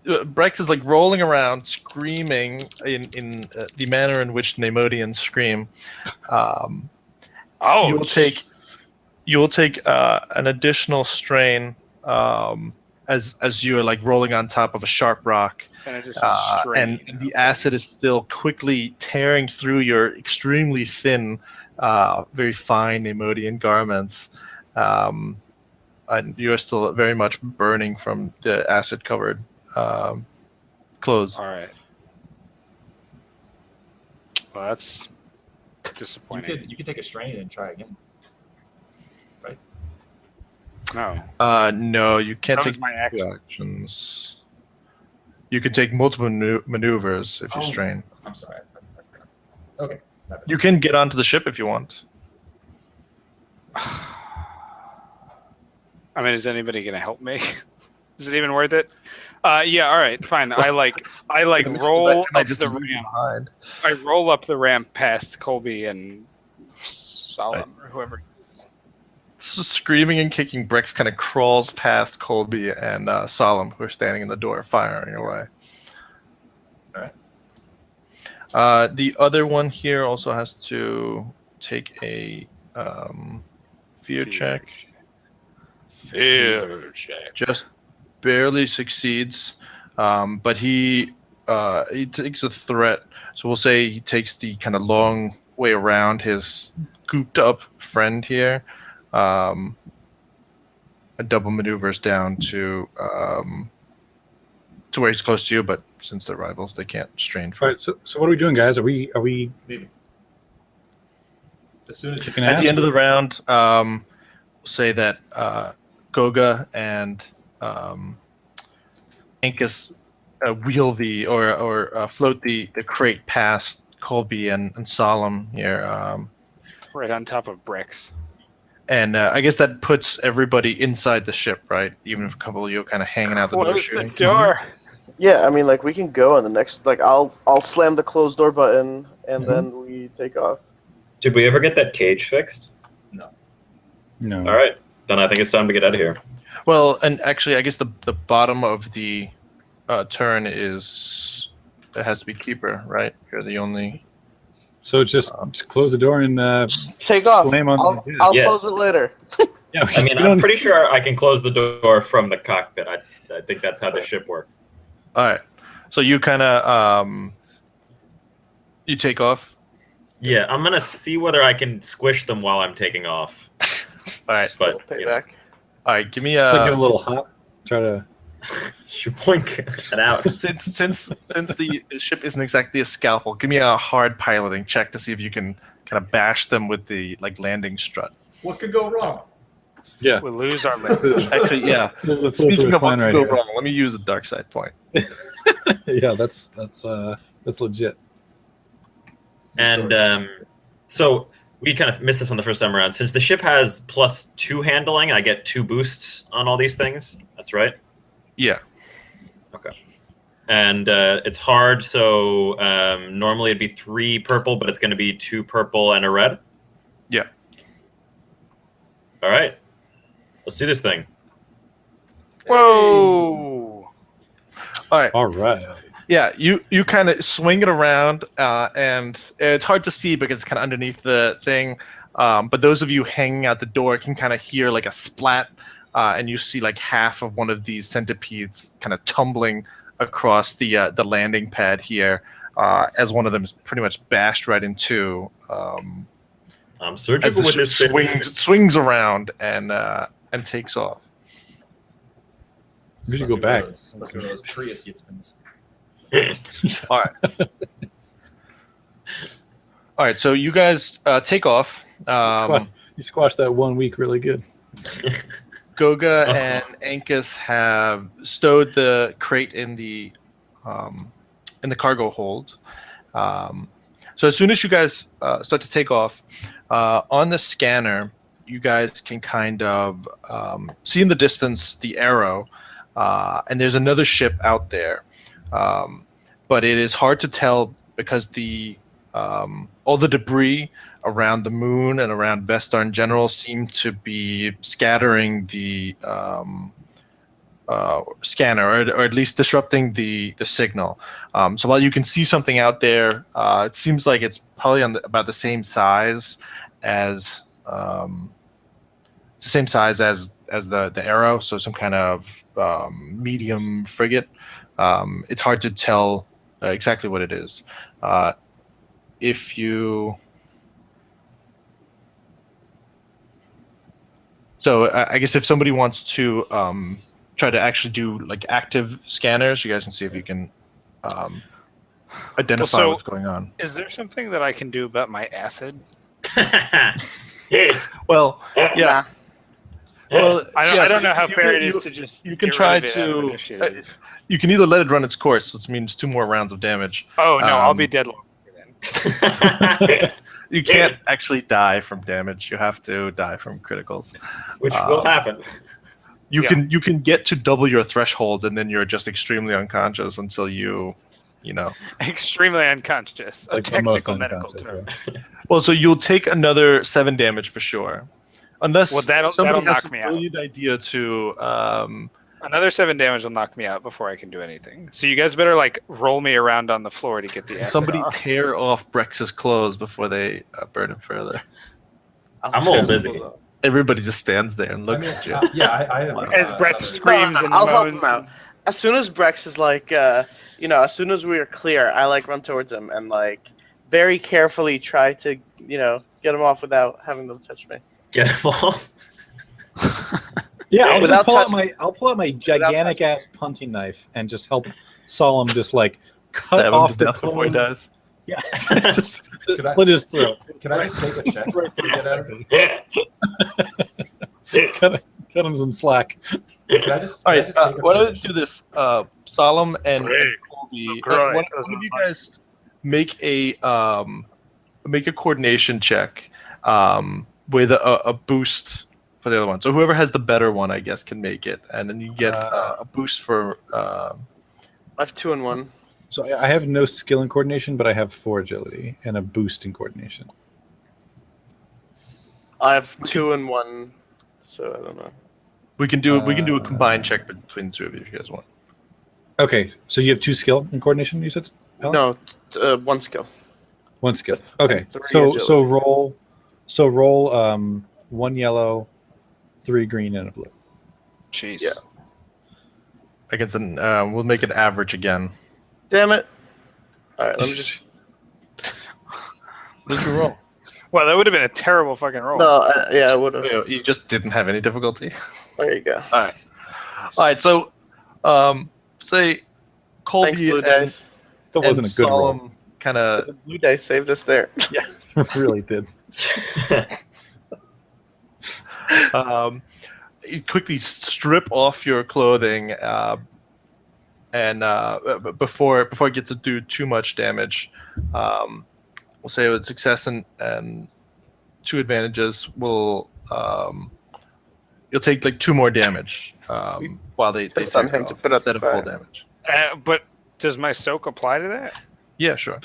Brex is like rolling around, screaming in the manner in which Neimoidians scream. You'll take an additional strain as you're like rolling on top of a sharp rock, and the acid is still quickly tearing through your extremely thin, very fine Neimoidian garments, and you're still very much burning from the acid-covered clothes. All right. Well, that's disappointing. You could take a strain and try again. Right? No. No, you can't That was take my action. 2 actions. You can take multiple maneuvers if you strain. I'm sorry. I forgot. Okay. You can get onto the ship if you want. I mean, is anybody gonna help me? Is it even worth it? Yeah. All right. Fine. I roll up the ramp. I roll up the ramp past Colby and Solemn or whoever. So screaming and kicking, Brex kind of crawls past Colby and Solemn, who are standing in the door, firing away. All right. The other one here also has to take a fear check. Fear check. Just barely succeeds, but he takes a threat. So we'll say he takes the kind of long way around his gooped up friend here. A double maneuvers down to where he's close to you, but since they're rivals, they can't strain for All right, so what are we doing, guys? Are we Leaving. As soon as Kicking At ass? the end of the round, we'll say that Goga and Ankus wheel or float the crate past Colby and Solemn here. Right on top of Brex. And I guess that puts everybody inside the ship, right? Even if a couple of you are kind of hanging out the door Close the shooting. door. Yeah, I mean, like we can go on the next. Like I'll slam the closed door button and then we take off. Did we ever get that cage fixed? No. All right. Then I think it's time to get out of here. Well, and actually, I guess the bottom of the turn it has to be keeper, right? You're the only. So just close the door and Take off. slam on. I'll Yeah. close it later. Yeah, I mean, I'm pretty sure I can close the door from the cockpit. I think that's how the ship works. All right, so you kind of you take off. Yeah, I'm gonna see whether I can squish them while I'm taking off. All right, But you know, Payback. all right. Give me It's like a little hop. Try to. you point it out. since the ship isn't exactly a scalpel, give me a hard piloting check to see if you can kind of bash them with the landing strut. What could go wrong? Yeah. We lose our leverage. Actually, yeah. This is a Speaking of what plan could right go here. wrong, let me use a dark side point. Yeah, that's legit. And so we kind of missed this on the first time around. Since the ship has +2 handling, I get 2 boosts on all these things. That's right. Yeah. Okay. And it's hard, so normally it'd be 3 purple, but it's going to be 2 purple and a red. Yeah. All right. Let's do this thing. Whoa! All right. Yeah, you kind of swing it around, and it's hard to see because it's kind of underneath the thing. But those of you hanging out the door can kind of hear like a splat, and you see like half of one of these centipedes kind of tumbling across the landing pad here, as one of them is pretty much bashed right in two. I'm As surgical the with ship this thing. swings around and takes off. We should go back. Must be one of those Prius Yitzmans. All right. All right. So you guys take off. You squashed that 1 week really good. Goga and Ankus have stowed the crate in the cargo hold. So as soon as you guys start to take off, on the scanner, you guys can kind of see in the distance the arrow, and there's another ship out there. But it is hard to tell because all the debris around the moon and around Vestar in general seem to be scattering the scanner, or at least disrupting the signal. So while you can see something out there, it seems like it's probably about the same size as the arrow, so some kind of medium frigate. It's hard to tell exactly what it is. If you So I guess if somebody wants to try to actually do like active scanners, you guys can see if you can identify what's going on. Is there something that I can do about my acid? Well, yeah. Well, I don't know how you fair can- it is you- to just. You can get try rid of it out of to. initiative. You can either let it run its course, which means 2 more rounds of damage. Oh no, I'll be dead longer then. You can't actually die from damage. You have to die from criticals. Which will happen. You Yeah. can get to double your threshold, and then you're just extremely unconscious until you know. Extremely unconscious. A Like the most technical medical unconscious, term. Well, so you'll take another 7 damage for sure, unless Well, that'll somebody has knock a me out. brilliant idea to. Another 7 damage will knock me out before I can do anything. So you guys better like roll me around on the floor to get the acid Somebody off. tear off Brex's clothes before they burn him further. I'm all busy. Everybody just stands there and I looks mean, at you. I have. As Brett screams and I'll help moans. him out. As soon as Brex is like, as soon as we are clear, I like run towards him and like very carefully try to, get him off without having them touch me. Get them all. Yeah, Without I'll pull out my gigantic ass punting knife and just help Solemn just like cut Stab him off to the death before he clones. dies. Yeah, just Could I- slit his throat. Can I just take a check to get out of it? cut him some slack. Can I just? All can I right, just take a why don't we minute? do this? Solemn and Great. Colby, Great. one of you guys make a coordination check with a boost for the other one. So whoever has the better one, I guess, can make it, and then you get a boost for. I have 2 and 1. So I have no skill in coordination, but I have 4 agility and a boost in coordination. I have 2 and 1, so I don't know. We can do a combined check between the 2 of you if you guys want. Okay, so you have 2 skill in coordination. You said No, 1 skill. 1 skill. Okay, 3 so agility. roll 1 yellow, 3 green, and a blue. Jeez. Yeah. I guess we'll make it average again. Damn it! All right, let me just. What did you roll? Well, that would have been a terrible fucking roll. No, yeah, I would have. You just didn't have any difficulty. There you go. All right. So, say Colby Thanks, Blue and, Dice. Still wasn't a good roll. Solemn kind of. The Blue Dice saved us there. Really did. You quickly strip off your clothing, and before it gets to do too much damage, we'll say with success and 2 advantages will you'll take like 2 more damage while they Just on take him to off put out instead the of full fire. damage. But does my soak apply to that? Yeah, sure.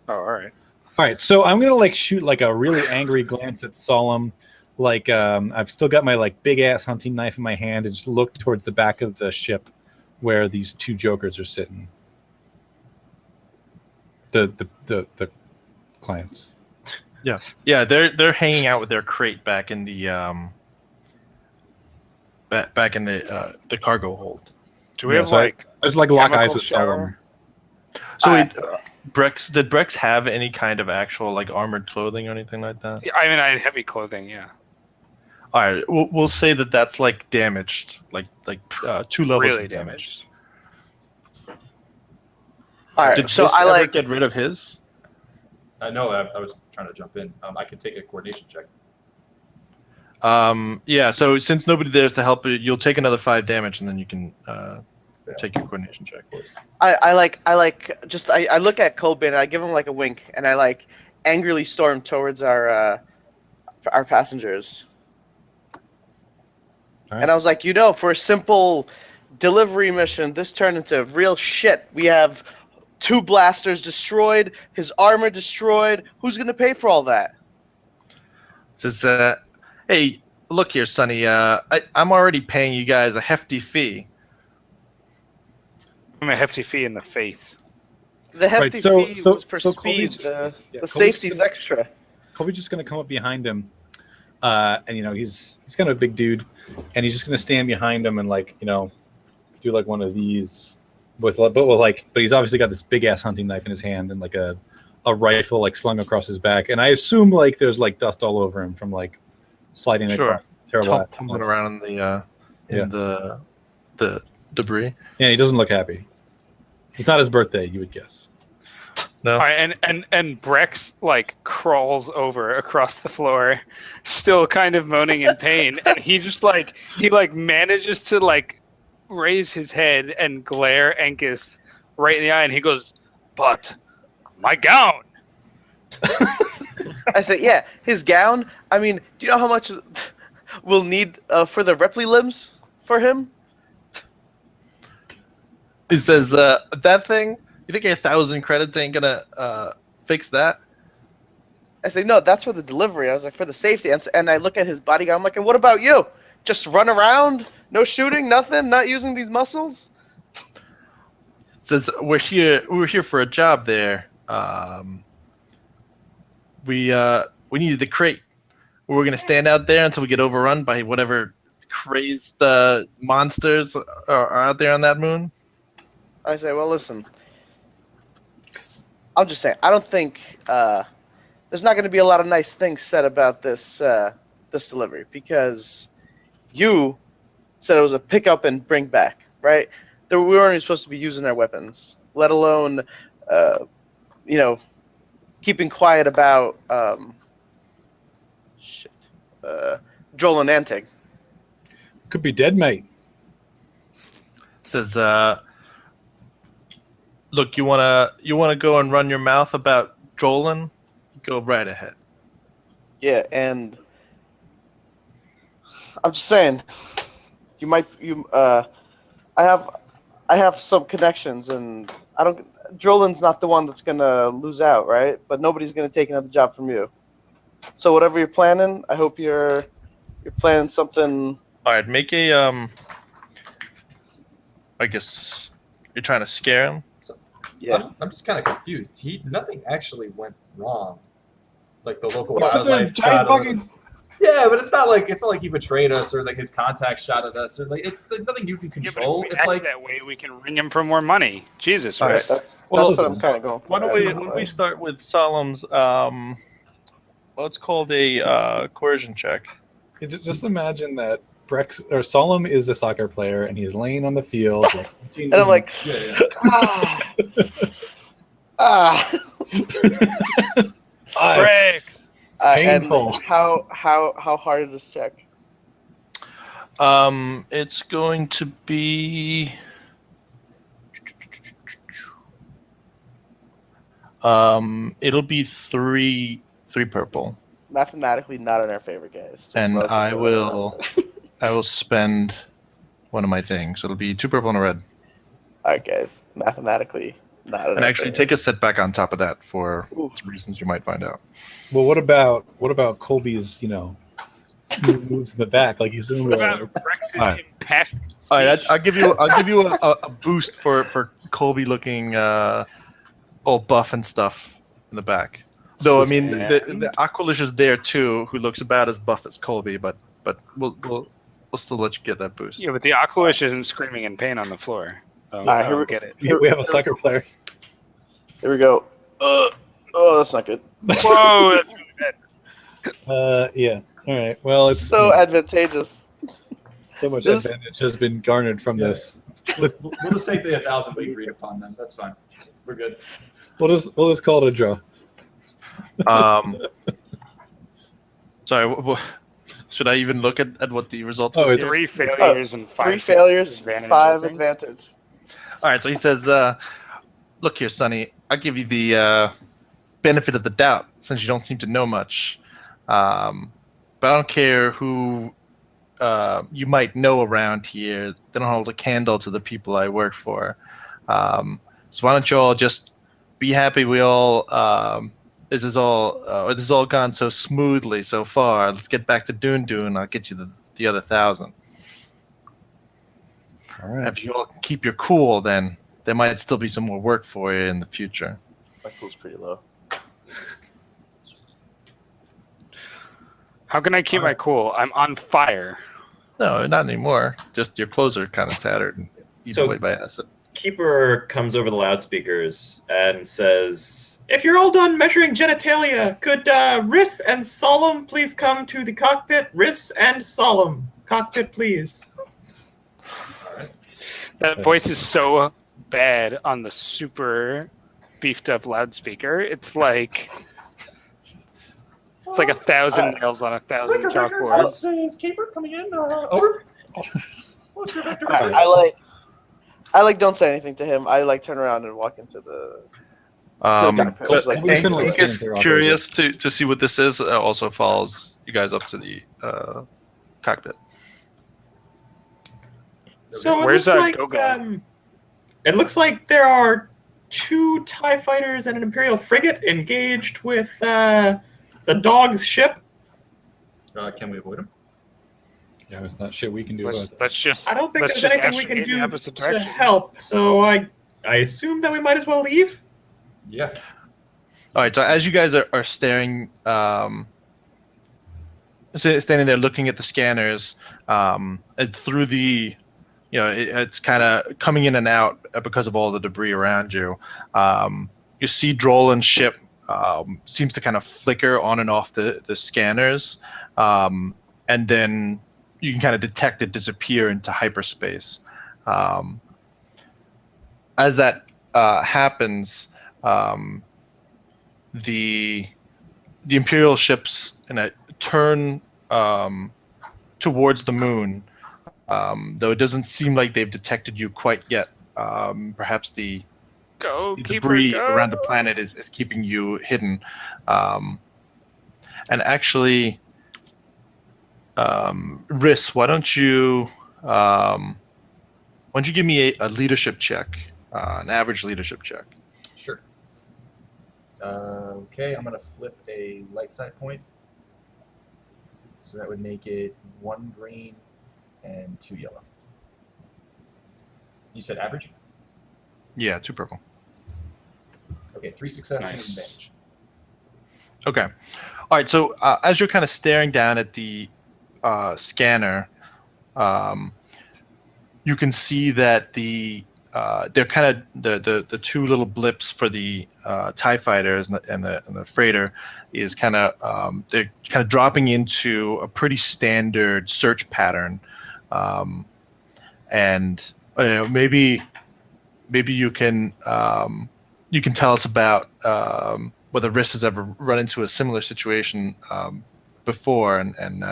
Oh, all right. All right, so I'm gonna like shoot like a really angry glance at Solemn. Like I've still got my like big ass hunting knife in my hand and just look towards the back of the ship where these 2 jokers are sitting. The clients. Yeah, they're hanging out with their crate back in the back in the cargo hold. Do we Yeah, have so like I just like lock chemical eyes with shower? Solemn. So I- did Brex have any kind of actual like armored clothing or anything like that? I mean, I had heavy clothing. Yeah. All right, we'll say that that's like damaged, like 2 levels Really of damage. damaged. All right, Did so this I ever like. get rid of his? No, I was trying to jump in. I can take a coordination check. Yeah. So since nobody there's to help you, you'll take another 5 damage, and then you can Fail. take your coordination check. I look at Colby and I give him like a wink and I like angrily storm towards our passengers. All right. And I was like, for a simple delivery mission, this turned into real shit. We have 2 blasters destroyed, his armor destroyed. Who's gonna pay for all that? Says, hey, look here, Sonny. I'm already paying you guys a hefty fee. I'm a hefty fee in the face. The hefty so- fee so- was for so speed. Colby's- The Colby's safety's gonna- extra. Colby's just gonna come up behind him, and he's kind of a big dude, and he's just gonna stand behind him and like do like one of these but he's obviously got this big ass hunting knife in his hand and like a rifle like slung across his back, and I assume like there's like dust all over him from like sliding Sure. across terrible. Tumbling around in the debris. Yeah, he doesn't look happy. It's not his birthday, you would guess. No. All right, and Brex like crawls over across the floor, still kind of moaning in pain, and he manages to like raise his head and glare Angus right in the eye, and he goes, "But my gown." I said, yeah, his gown. I mean, do you know how much we'll need for the repli limbs for him? He says, that thing, you think 1,000 credits ain't gonna fix that? I say, no, that's for the delivery. I was like, for the safety. And I look at his bodyguard. I'm like, and what about you? Just run around? No shooting? Nothing? Not using these muscles? Says, we're here for a job there. We needed the crate. We're gonna stand out there until we get overrun by whatever crazed monsters are out there on that moon. I say, well, listen. I'm just saying, I don't think there's not going to be a lot of nice things said about this this delivery because you said it was a pick up and bring back, right? We weren't even supposed to be using our weapons, let alone, keeping quiet about Joel and Antig. Could be dead, mate. Says, look, you wanna go and run your mouth about Jolin? Go right ahead. Yeah, and I'm just saying, I have some connections, and Jolin's not the one that's gonna lose out, right? But nobody's gonna take another job from you. So whatever you're planning, I hope you're planning something. All right, make a I guess you're trying to scare him. Yeah. I'm just kind of confused. Nothing actually went wrong. Like the local Except for wildlife. giant got buckets. Yeah, but it's not like he betrayed us or like his contact shot at us or like it's like nothing you can Yeah, but control. if we It's act like that way, we can ring him for more money. Jesus, All right, right? that's Well, what I'm kind of going for. Why don't we start with Solemn's it's called a coercion check. Just imagine that Brex or Solemn is a soccer player and he's laying on the field. And I'm like, yeah. ah. Brex! And painful. how hard is this check? It's going to be it'll be three purple. mathematically not in our favor, guys. Just And wanna put I that out will there. I will spend one of my things. It'll be 2 purple and a red. All right, guys. Mathematically not in And our actually favor. take a setback on top of that for Ooh. reasons you might find out. Well, what about Colby's, smooth moves in the back? Like he's doing What about like, Rex's Alright. impassioned All right, speech? I'll give you a boost for Colby looking all buff and stuff in the back. Though I mean the Aqualish is there too, who looks about as buff as Colby, but we'll still let you get that boost. Yeah, but the Aqualish isn't screaming in pain on the floor. Alright, I don't get it. we have a soccer player. Here we go. Oh, that's not good. Whoa, that's really bad. Yeah. All right. Well, it's So advantageous. so much this- advantage has been garnered from Yeah. this. We'll just take the 1,000 we agreed upon then. That's fine. We're good. We'll just call it a draw. Sorry, should I even look at what the results? Oh, is? it's- 3 failures and 5 3 failures, advantage, 5 I think. advantage. All right, so he says, "Look here, Sonny. I'll give you the benefit of the doubt since you don't seem to know much. But I don't care who you might know around here. They don't hold a candle to the people I work for. So why don't you all just be happy we all this is all gone so smoothly so far. Let's get back to Dune. I'll get you the other 1,000. All right. If you all keep your cool, then there might still be some more work for you in the future." My cool's pretty low. How can I keep my cool? I'm on fire. No, not anymore. Just your clothes are kind of tattered and eaten So- away by acid. Keeper comes over the loudspeakers and says, "If you're all done measuring genitalia, could Riss and Solemn please come to the cockpit? Riss and Solemn. Cockpit, please." That voice is so bad on the super beefed up loudspeaker. It's like 1,000 nails on 1,000 chalkboards. Is Keeper coming in? Over? What's your vector? I like don't say anything to him. I like turn around and walk into the cockpit. But Just like, Colby's gonna, like, Hank is stand there curious to see what this is. Also follows you guys up to the cockpit. So it Where's looks that like Go-Go? it looks like there are 2 TIE fighters and an Imperial frigate engaged with the dog's ship. Can we avoid him? Yeah, it's not shit we can do about that. Let's just. I don't think let's there's just anything we astrogate can in the do opposite to direction. help. So I assume that we might as well leave. Yeah. All right. So as you guys are staring, standing there looking at the scanners, and through the, it's kind of coming in and out because of all the debris around you. You see Drolan's ship seems to kind of flicker on and off the scanners, and then you can kind of detect it disappear into hyperspace. As that happens, the Imperial ships turn towards the moon, though it doesn't seem like they've detected you quite yet. Perhaps the Keeper, debris go. around the planet is keeping you hidden. And actually, Riss, why don't you give me a leadership check, an average leadership check? Sure. Okay, I'm going to flip a light side point. So that would make it 1 green and 2 yellow. You said average? Yeah, 2 purple. Okay, 3 success and an Nice. advantage. Okay. All right. So as you're kind of staring down at the scanner, you can see that they're kind of the 2 little blips for the TIE fighters and the freighter is kind of they're kind of dropping into a pretty standard search pattern, and maybe you can tell us about whether Riss has ever run into a similar situation before and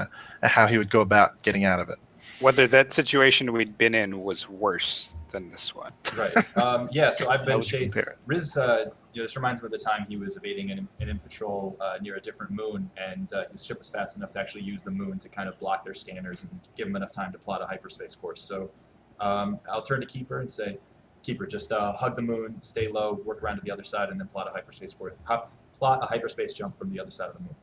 how he would go about getting out of it. whether that situation we'd been in was worse than this one. Right. Yeah. So I've How been would you chased. compare it? Riz, this reminds me of the time he was evading an in patrol near a different moon, and his ship was fast enough to actually use the moon to kind of block their scanners and give him enough time to plot a hyperspace course. So I'll turn to Keeper and say, Keeper, just hug the moon, stay low, work around to the other side, and then plot a hyperspace course. Plot a hyperspace jump from the other side of the moon.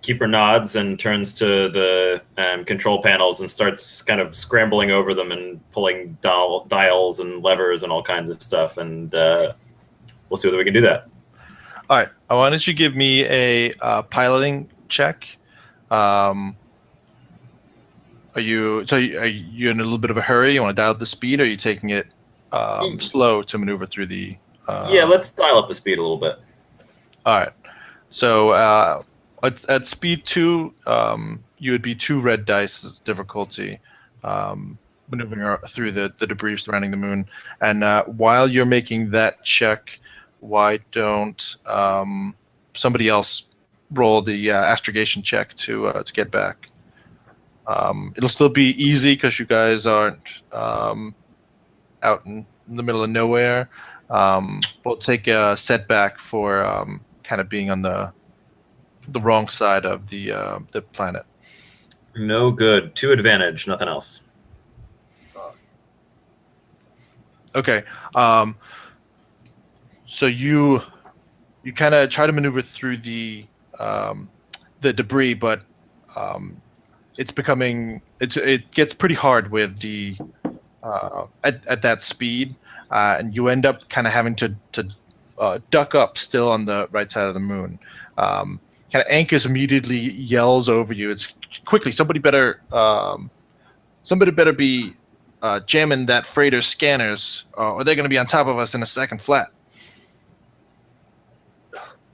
Keeper nods and turns to the control panels and starts kind of scrambling over them and pulling dials and levers and all kinds of stuff. And we'll see whether we can do that. All right. Why don't you give me a piloting check? Are you in a little bit of a hurry? You want to dial up the speed, or are you taking it slow to maneuver through the? Yeah, let's dial up the speed a little bit. All right. So at speed 2, you would be 2 red dice as difficulty, maneuvering through the debris surrounding the moon. And while you're making that check, why don't somebody else roll the astrogation check to get back? It'll still be easy because you guys aren't out in the middle of nowhere. We'll take a setback for kind of being on the wrong side of the planet. No good. 2 advantage, nothing else. Okay. So you kind of try to maneuver through the debris, but it gets pretty hard with the at that speed, and you end up kind of having to duck up still on the right side of the moon. Kind of Ankus immediately yells over you. It's quickly. Somebody better be jamming that freighter's scanners, or they're going to be on top of us in a second flat.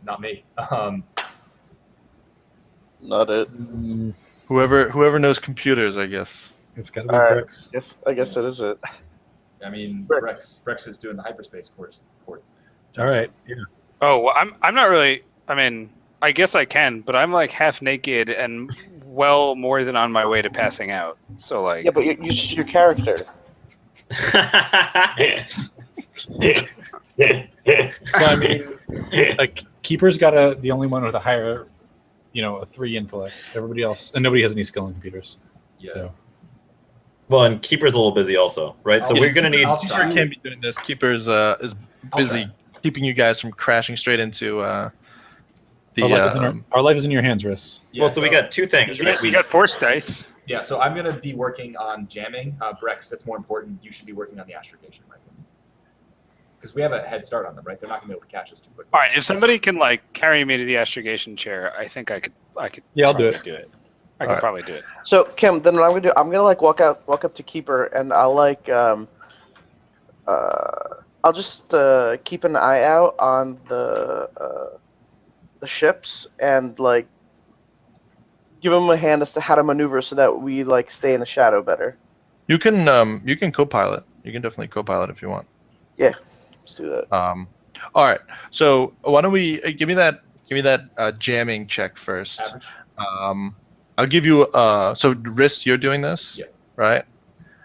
Not me. Not it. Whoever knows computers, I guess. It's got to be Brooks. Yes, I guess that is it. I mean, Brex. Brex is doing the hyperspace course. All right. Yeah. Oh, well, I'm not really. I mean, I guess I can, but I'm like half naked and well more than on my way to passing out. So like. Yeah, but your character. So I mean, like Keeper's got the only one with a higher, a 3 intellect. Everybody else, and nobody has any skill in computers. Yeah. So. Well, and Keeper's a little busy also, right? So we're going to need... Keeper can't be doing this. Keeper's is busy keeping you guys from crashing straight into the. Our life is in your hands, Riss. Yeah, well, so we got 2 things, right? We got force dice. Yeah, so I'm going to be working on jamming. Brex, that's more important. You should be working on the astrogation, right? Because we have a head start on them, right? They're not going to be able to catch us too quickly. All right, if somebody can like carry me to the astrogation chair, I think I could. Yeah, I'll do it. I could probably do it. So Kim, then what I'm gonna do, I'm gonna like walk up to Keeper, and I'll like I'll just keep an eye out on the ships and like give him a hand as to how to maneuver so that we like stay in the shadow better. You can co-pilot. You can definitely co-pilot if you want. Yeah, let's do that. All right. So why don't we give me that jamming check first? Average. I'll give you so Riss, you're doing this, Yeah. right?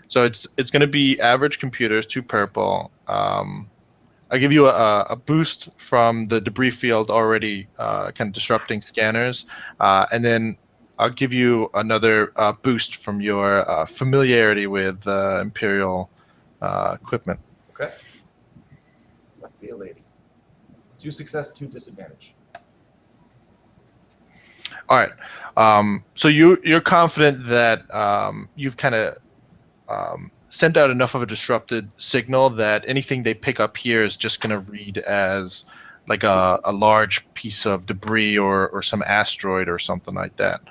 So it's going to be average computers, 2 purple. I'll give you a boost from the debris field already kind of disrupting scanners, and then I'll give you another boost from your familiarity with Imperial equipment. Okay. Be a lady. 2 success, 2 disadvantage. All right. So you're confident that you've kind of sent out enough of a disrupted signal that anything they pick up here is just going to read as like a large piece of debris or some asteroid or something like that.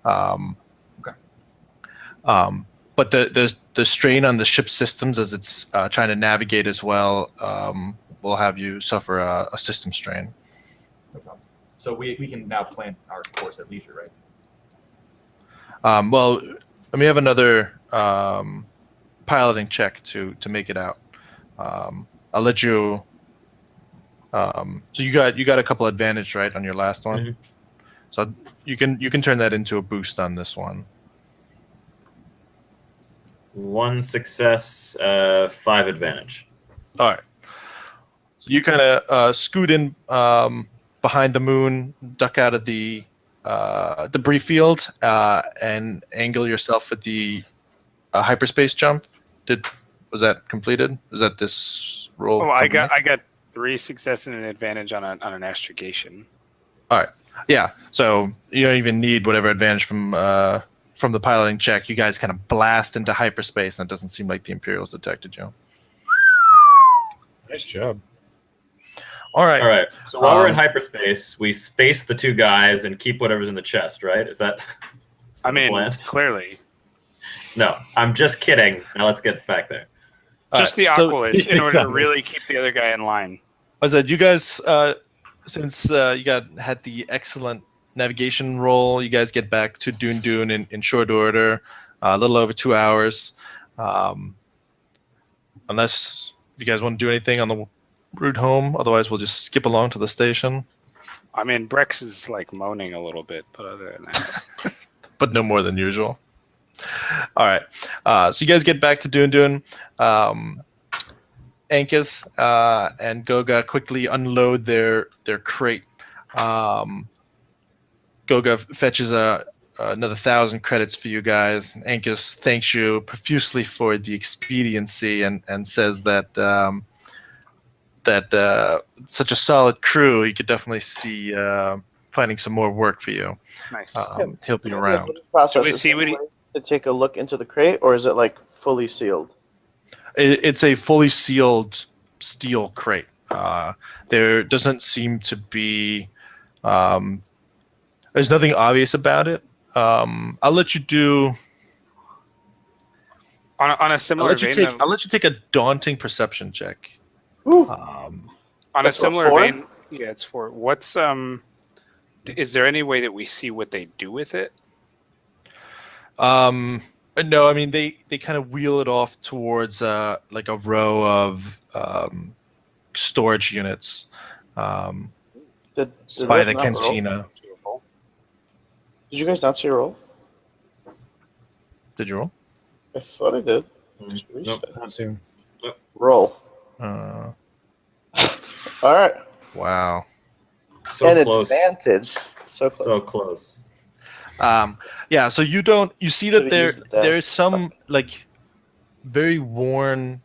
Okay. But the strain on the ship's systems as it's trying to navigate as well will have you suffer a system strain. No problem. So we can now plan our course at leisure, right? Well, let me have another piloting check to make it out. I'll let you. So you got a couple advantage, right, on your last one. Mm-hmm. So you can turn that into a boost on this one. 1 success, 5 advantage. All right. So you kind of scoot in behind the moon, duck out of the debris field, and angle yourself at the hyperspace jump. Was that completed? Was that this roll? Oh, I got 3 success and an advantage on an astrogation. All right. Yeah. So you don't even need whatever advantage from the piloting check. You guys kind of blast into hyperspace, and it doesn't seem like the Imperials detected you. Nice job. All right. All right. So while we're in hyperspace, we space the 2 guys and keep whatever's in the chest, right? Is that I mean, the plan? clearly. No, I'm just kidding. Now let's get back there. Just the aquilage in order to really keep the other guy in line. I said, you guys, since you had the excellent navigation roll, you guys get back to Dune in short order, a little over 2 hours. Unless if you guys want to do anything on the route home, otherwise we'll just skip along to the station. I mean, Brex is like moaning a little bit, but other than that, but no more than usual. All right. So you guys get back to Dune. Ankus and Goga quickly unload their crate. Goga fetches another 1,000 credits for you guys. Ankus thanks you profusely for the expediency and says that such a solid crew, he could definitely see finding some more work for you. nice. He'll be around. Process we is see there what a way to take a look into the crate, or is it like fully sealed? It's a fully sealed steel crate. There doesn't seem to be. There's nothing obvious about it. I'll let you do. On a similar vein, I'll let you take a daunting perception check. Ooh. on a That's similar what, 4? vein, yeah, it's 4. What's is there any way that we see what they do with it? No, I mean they kind of wheel it off towards like a row of storage units Did by those the not roll? cantina. Did you guys not see a roll? Did you roll? I thought I did. Nope. Not soon. Roll. Uh, All right. wow. So and close. advantage. So close. So close. Yeah, so you see that Should've used it there. there's some like very worn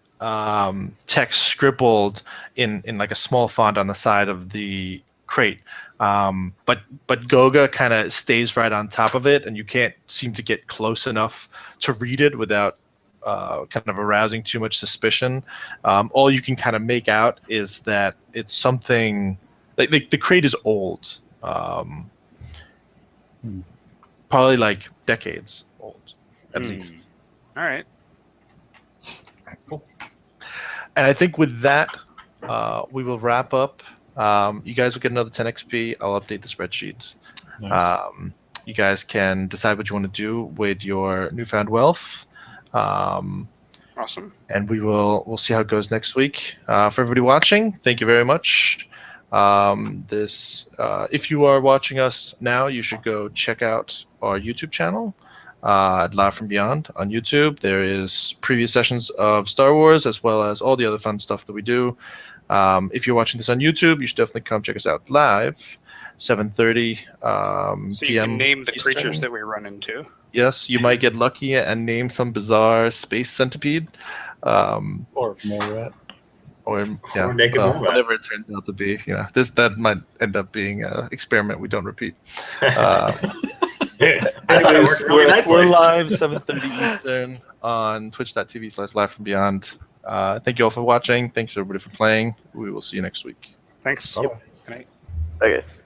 text scribbled in like a small font on the side of the crate. But Goga kind of stays right on top of it, and you can't seem to get close enough to read it without kind of arousing too much suspicion. All you can kind of make out is that it's something like the crate is old. Probably like decades old, at least. All right. Cool. And I think with that, we will wrap up. You guys will get another 10 XP. I'll update the spreadsheet. Nice. You guys can decide what you want to do with your newfound wealth. Awesome. And we'll see how it goes next week. For everybody watching, thank you very much. If you are watching us now, you should go check out our YouTube channel at Live from Beyond on YouTube. There is previous sessions of Star Wars as well as all the other fun stuff that we do. If you're watching this on YouTube, you should definitely come check us out live, 7:30 So p.m. you can name the Eastern. creatures that we run into. Yes, you might get lucky and name some bizarre space centipede. Or more rat. Or yeah, Or naked wombat. whatever it turns out to be. That might end up being an experiment we don't repeat. I thought it Anyways, worked really nicely. we're live 7:30 Eastern on twitch.tv/live-from-beyond. Thank you all for watching. Thanks everybody for playing. We will see you next week. Thanks. Bye-bye. Good night. Bye, guys.